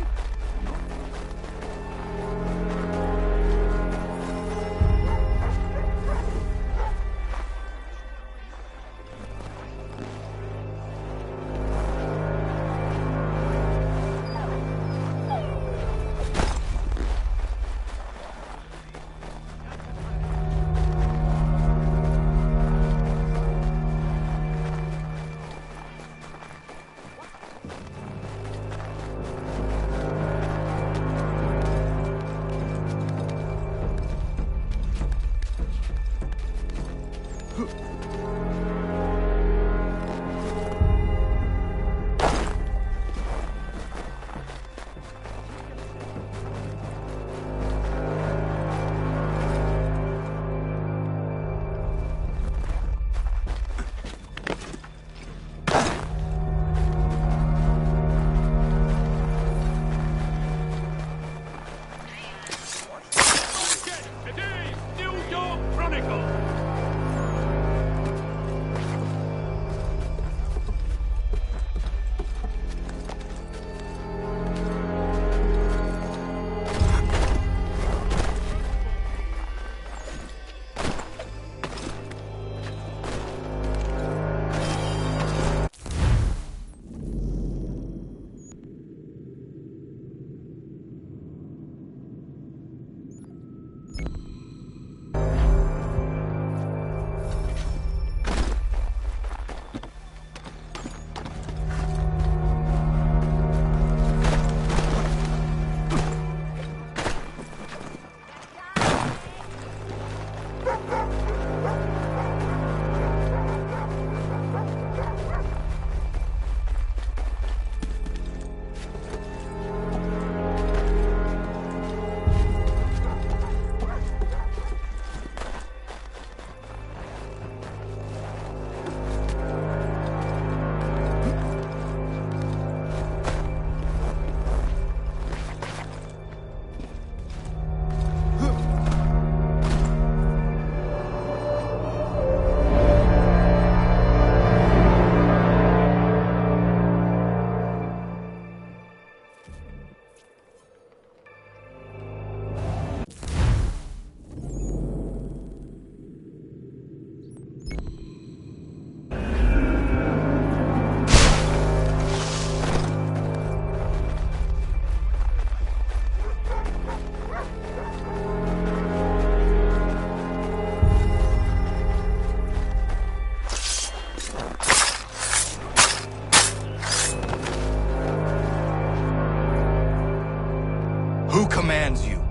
commands you?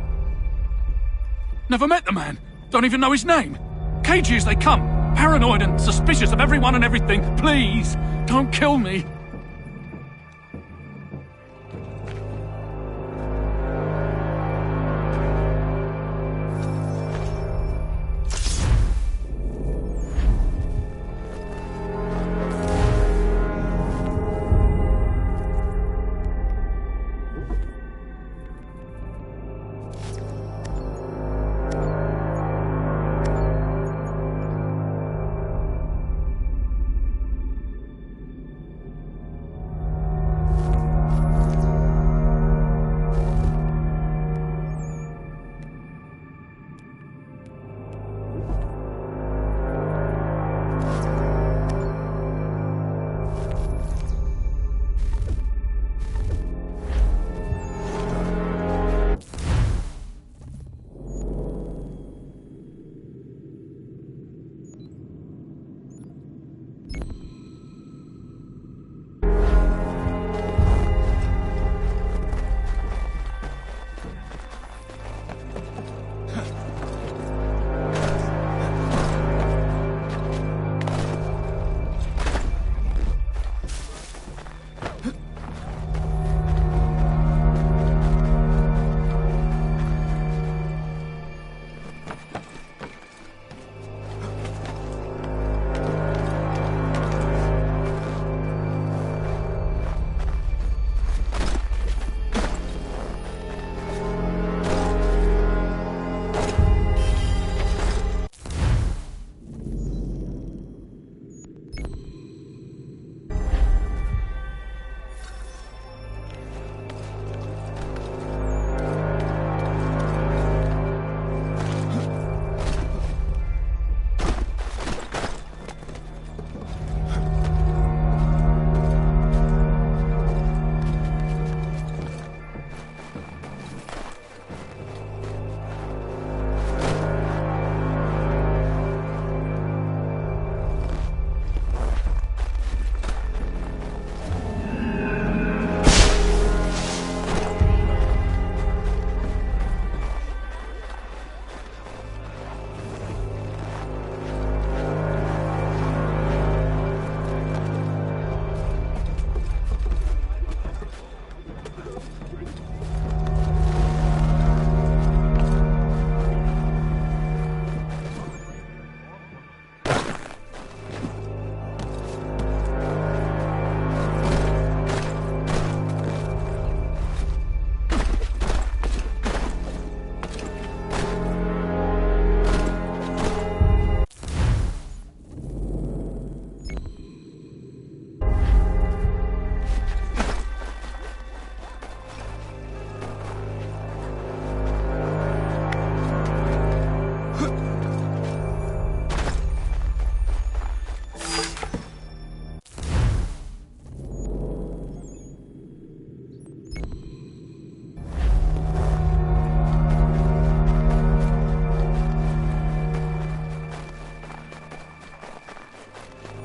Never met the man. Don't even know his name. Cagey as they come. Paranoid and suspicious of everyone and everything. Please, don't kill me.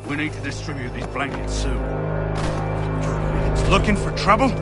We need to distribute these blankets soon. It's looking for trouble?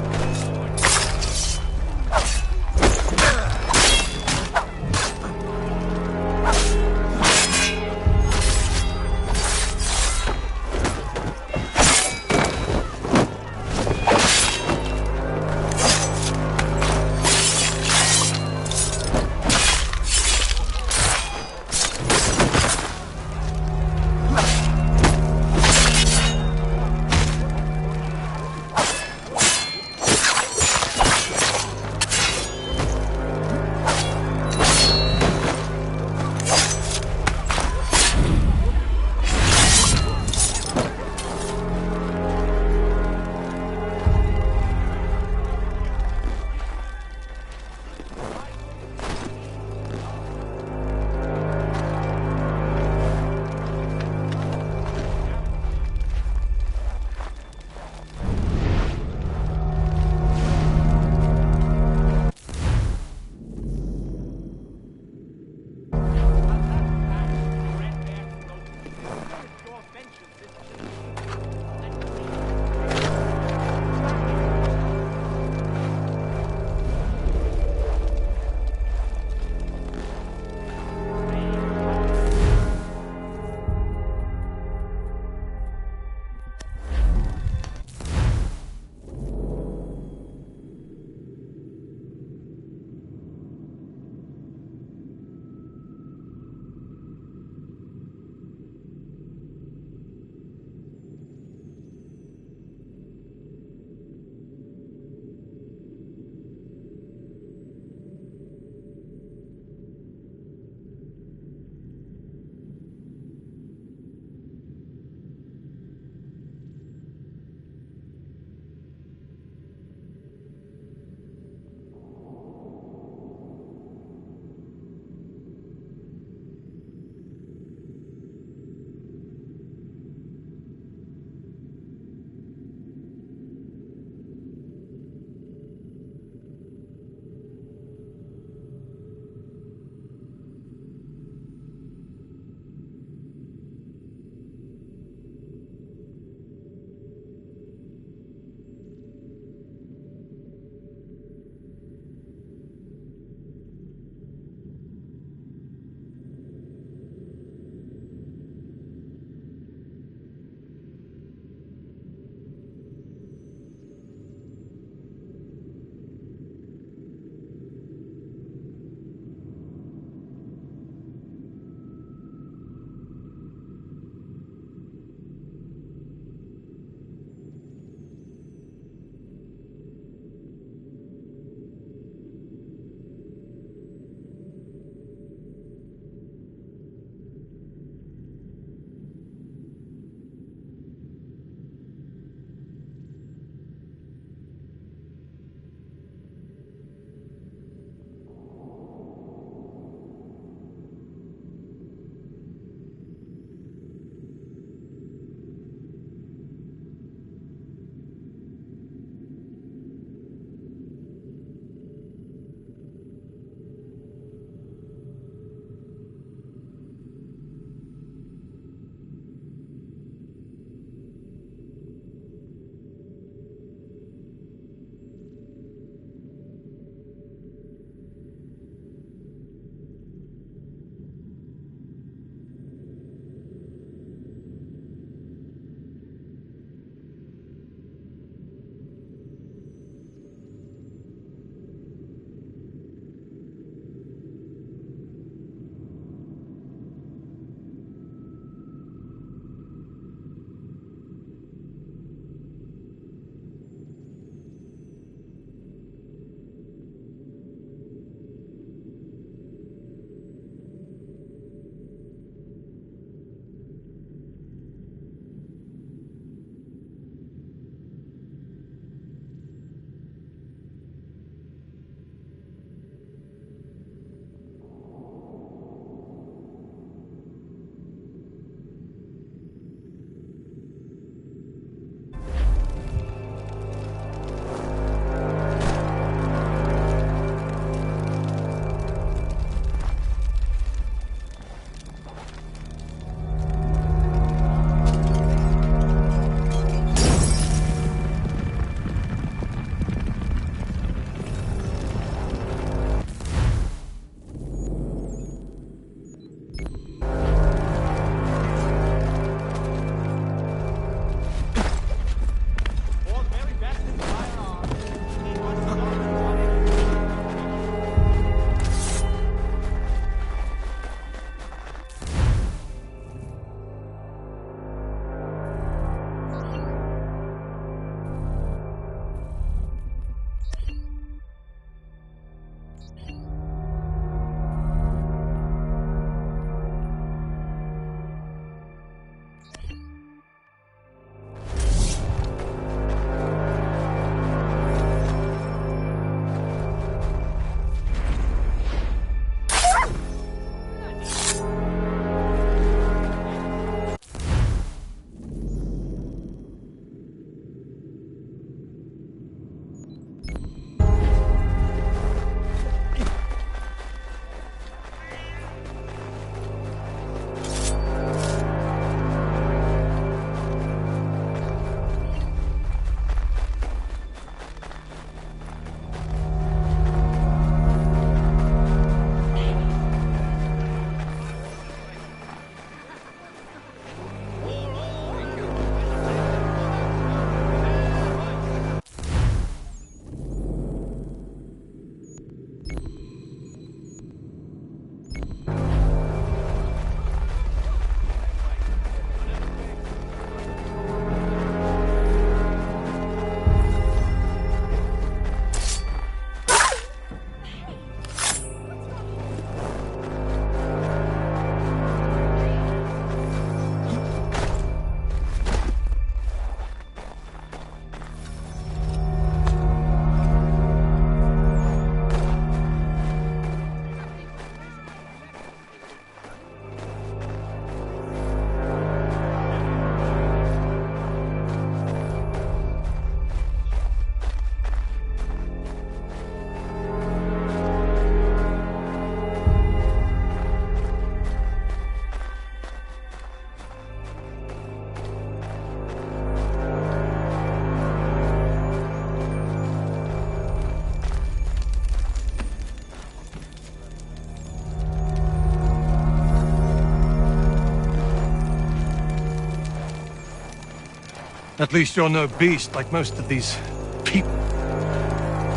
At least you're no beast like most of these people.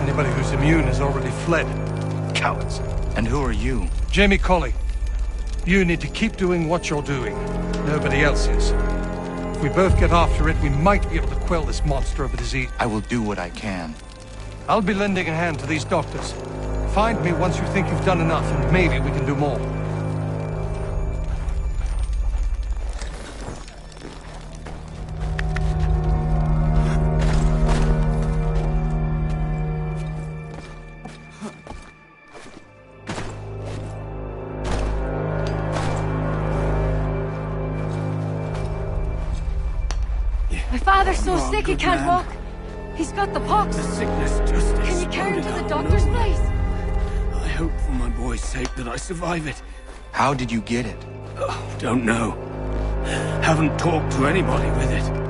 Anybody who's immune has already fled. Cowards. And who are you? Jamie Colley. You need to keep doing what you're doing. Nobody else is. If we both get after it, we might be able to quell this monster of a disease. I will do what I can. I'll be lending a hand to these doctors. Find me once you think you've done enough, and maybe we can do more. My father's so sick he can't walk. He's got the pox. The sickness just Can you carry him to the exploded doctor's out of place? nowhere. I hope for my boy's sake that I survive it. How did you get it? Oh, don't know. Haven't talked to anybody with it.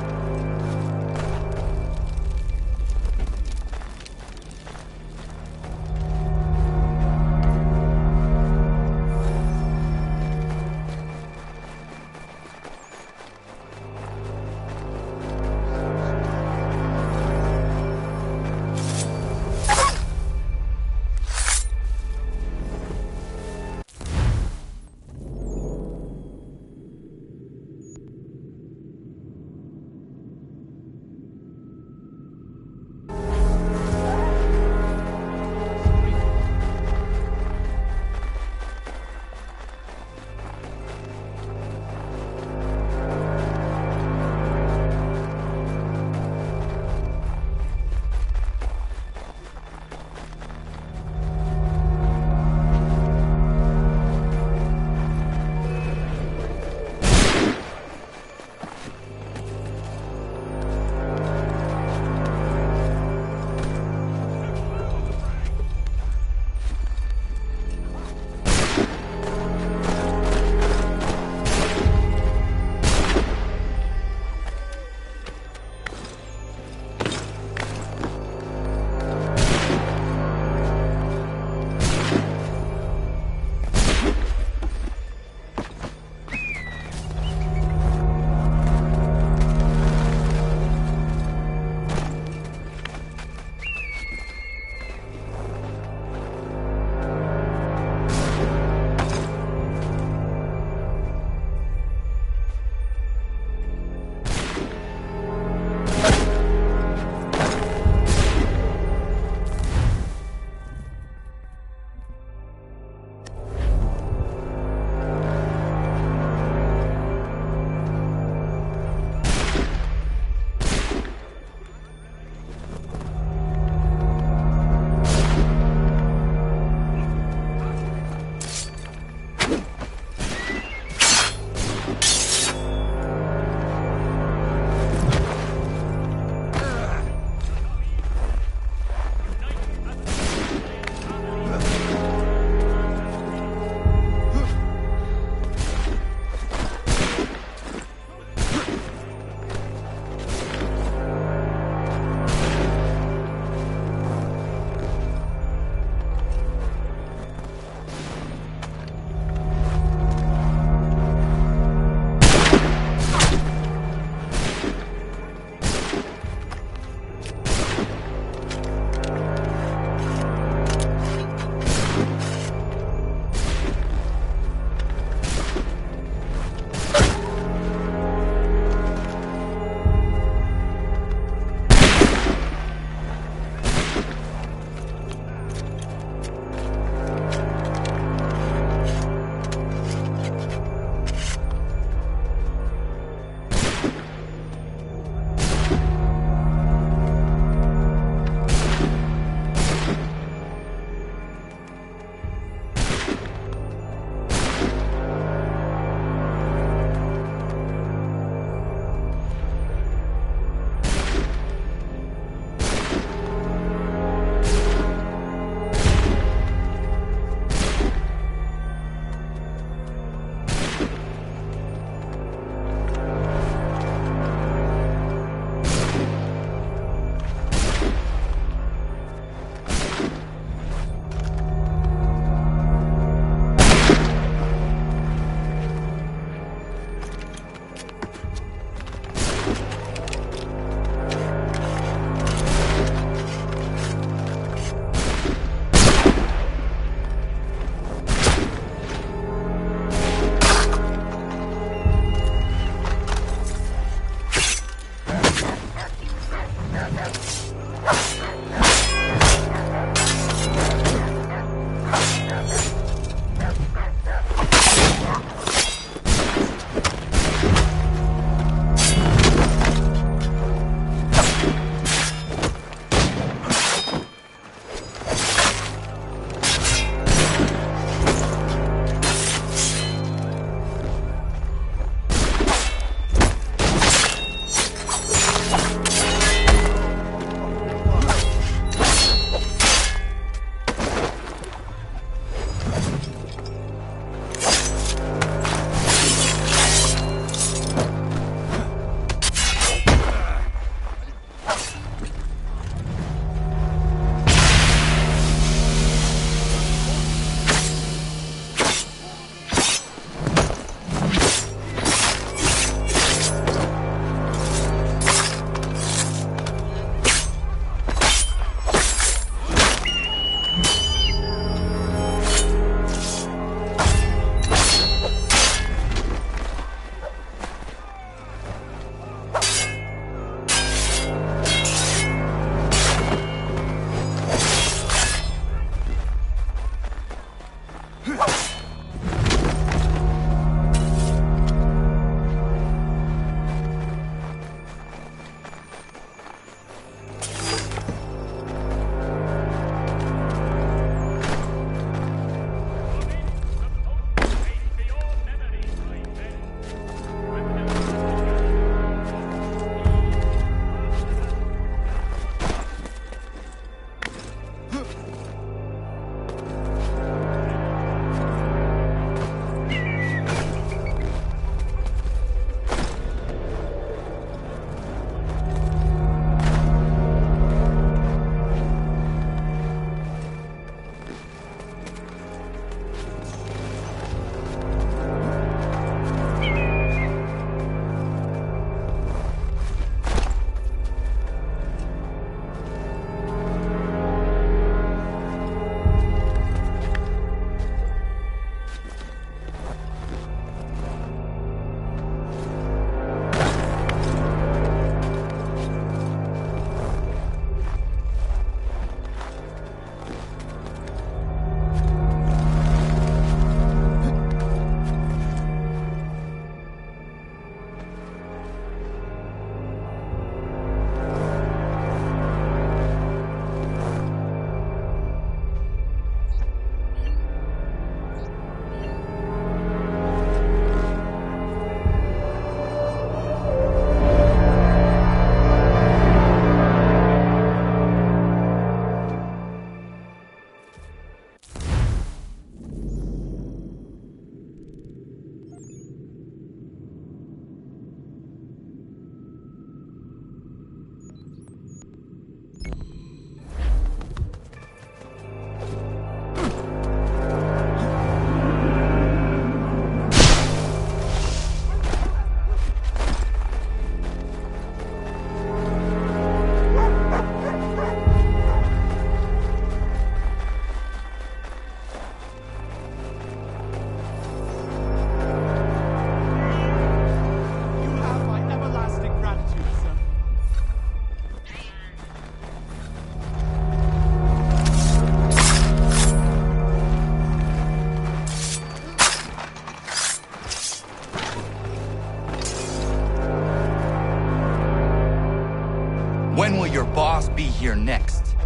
When will your boss be here next?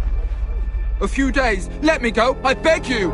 A few days. Let me go, I beg you!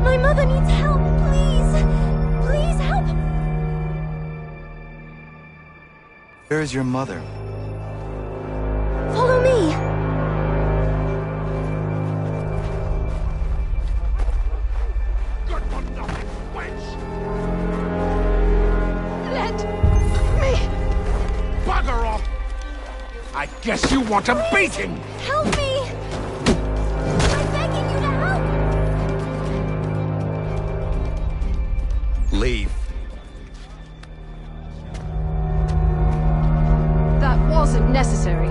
My mother needs help, please! Please help! Where is your mother? Follow me! Good for nothing, wench! Let me... Bugger off! I guess you want a beating! Help me! I'm begging you to help! Leave. That wasn't necessary.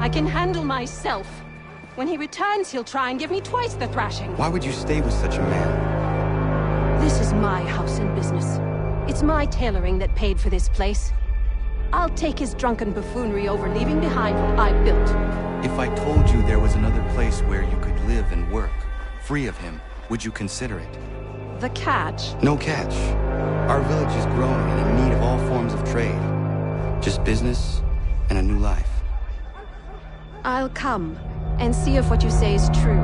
I can handle myself. When he returns, he'll try and give me twice the thrashing. Why would you stay with such a man? This is my house and business. It's my tailoring that paid for this place. I'll take his drunken buffoonery over leaving behind what I built. If I told you there was another place where you could live and work, free of him, would you consider it? The catch? No catch. Our village is growing and in need of all forms of trade. Just business and a new life. I'll come and see if what you say is true.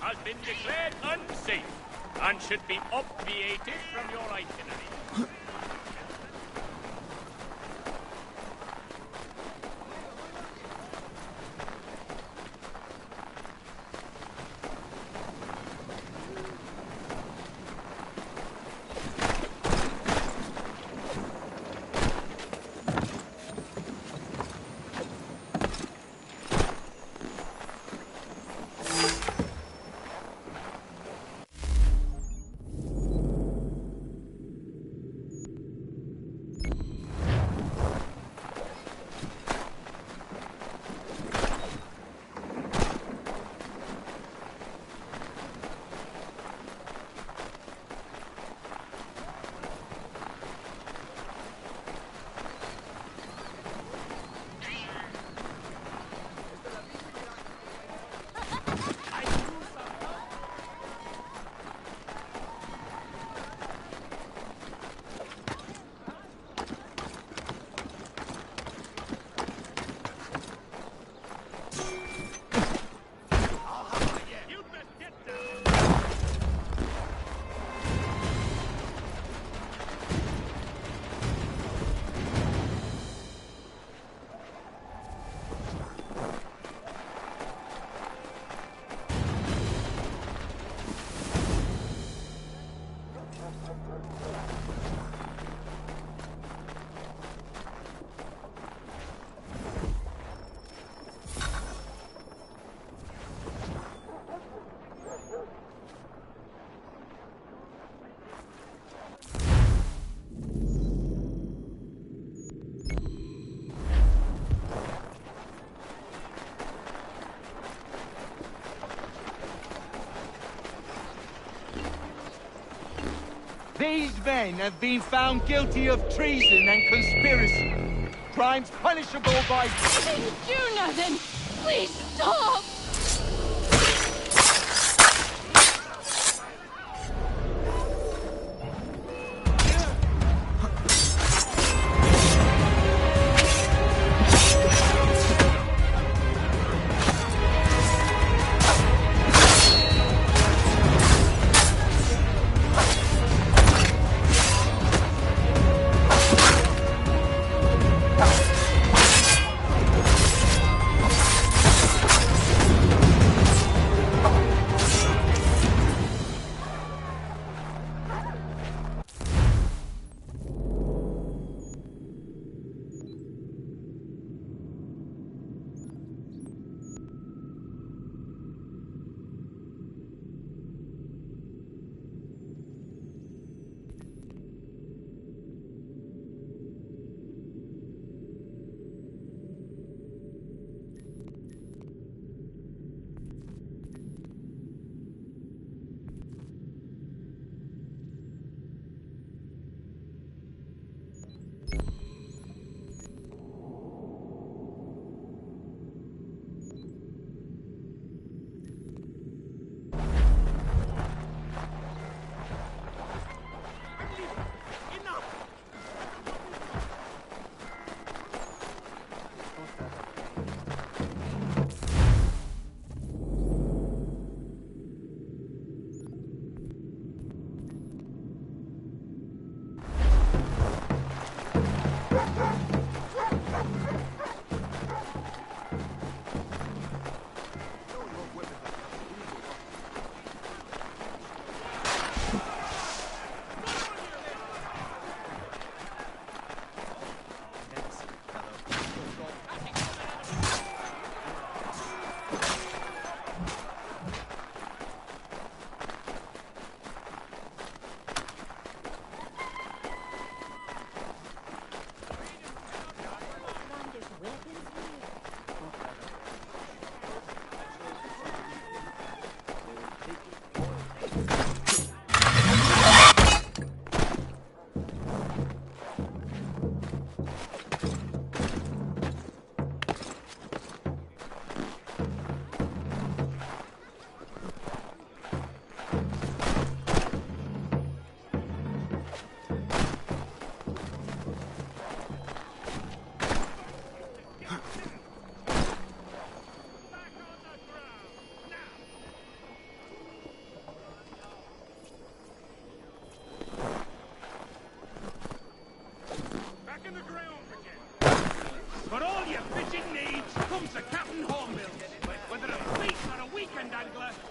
has been declared unsafe and should be obviated from your itinerary. These men have been found guilty of treason and conspiracy. Crimes punishable by... I didn't do nothing! Please stop!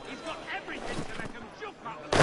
He's got everything to make him jump out of the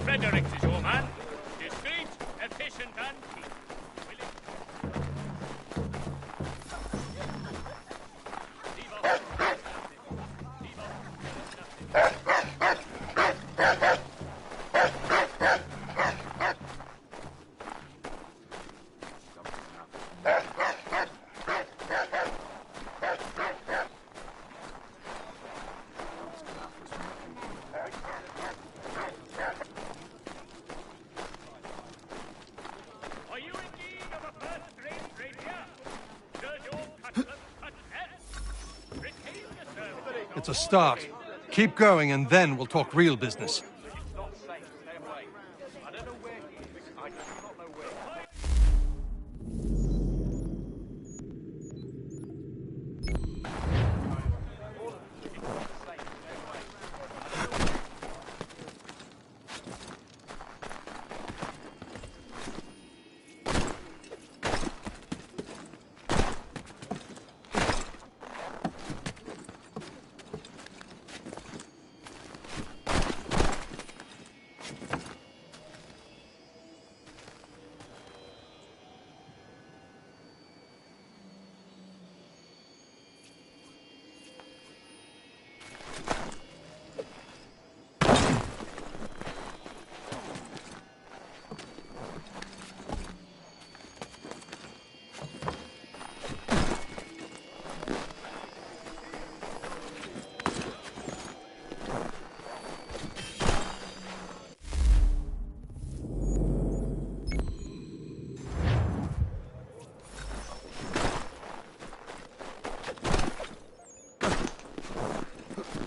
Fredericks is your man. Discreet, efficient, and keen. It's a start. Keep going and then we'll talk real business.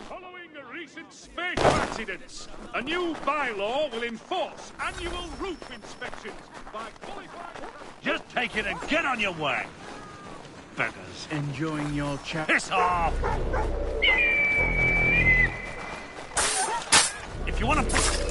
Following recent spatial accidents, a new bylaw will enforce annual roof inspections by qualified... Just take it and get on your way. Beggars. Enjoying your chat. Piss off! If you want to...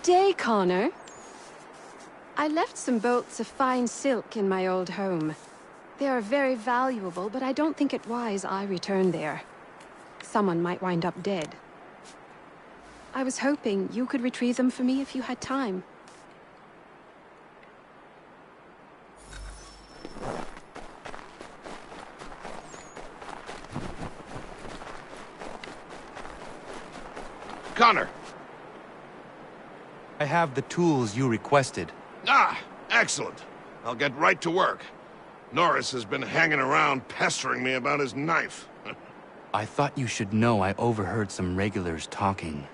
day, Connor. I left some bolts of fine silk in my old home. They are very valuable, but I don't think it wise I return there. Someone might wind up dead. I was hoping you could retrieve them for me if you had time. Connor! I have the tools you requested. Ah, excellent. I'll get right to work. Norris has been hanging around pestering me about his knife. I thought you should know I overheard some regulars talking.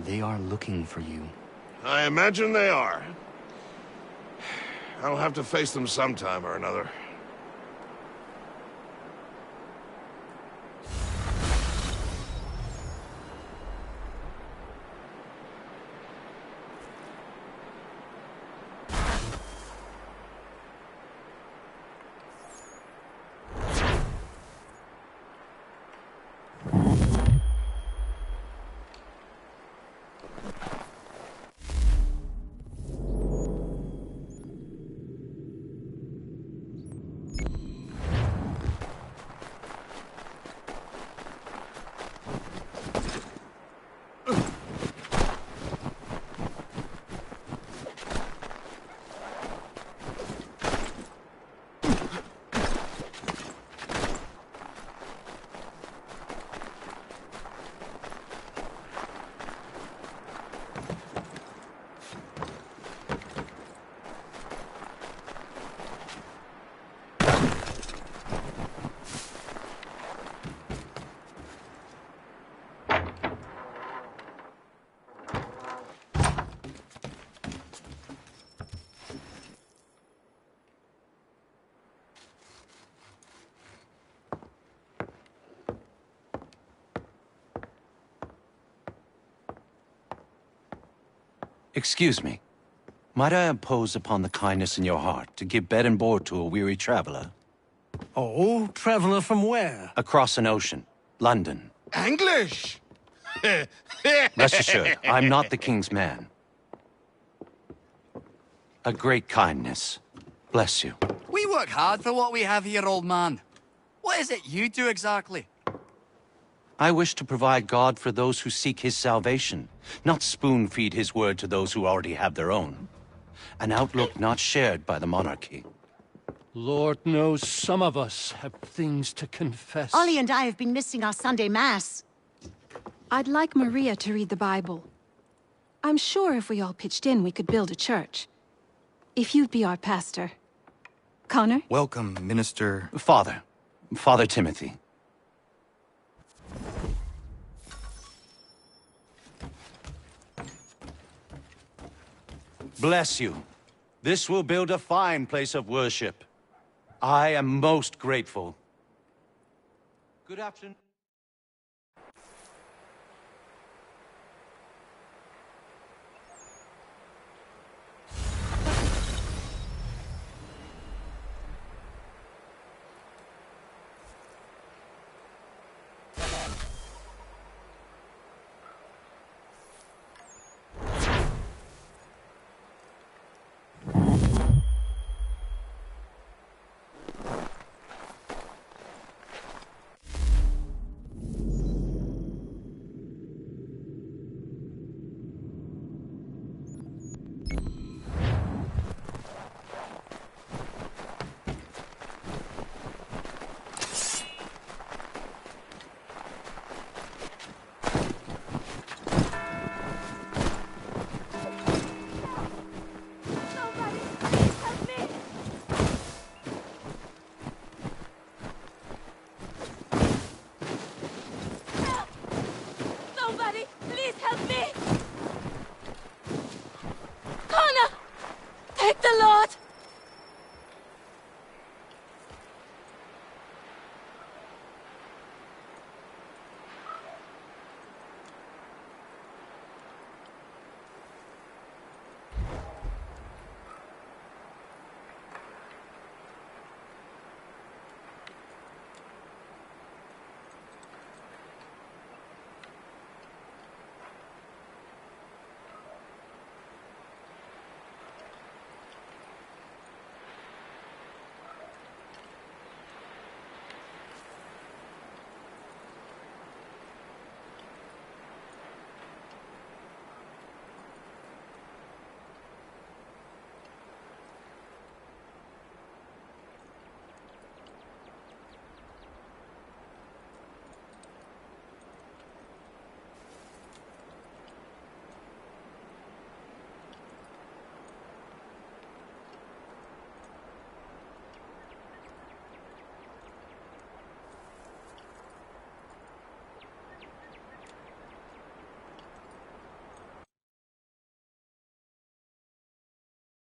They are looking for you. I imagine they are. I'll have to face them sometime or another. Excuse me. Might I impose upon the kindness in your heart to give bed and board to a weary traveler? Oh, traveler from where? Across an ocean. London. English! Rest assured, I'm not the king's man. A great kindness. Bless you. We work hard for what we have here, old man. What is it you do exactly? I wish to provide God for those who seek his salvation, not spoon-feed his word to those who already have their own. An outlook not shared by the monarchy. Lord knows some of us have things to confess. Ollie and I have been missing our Sunday Mass. I'd like Maria to read the Bible. I'm sure if we all pitched in, we could build a church. If you'd be our pastor. Connor? Welcome, Minister... Father Timothy. Bless you. This will build a fine place of worship. I am most grateful. Good afternoon.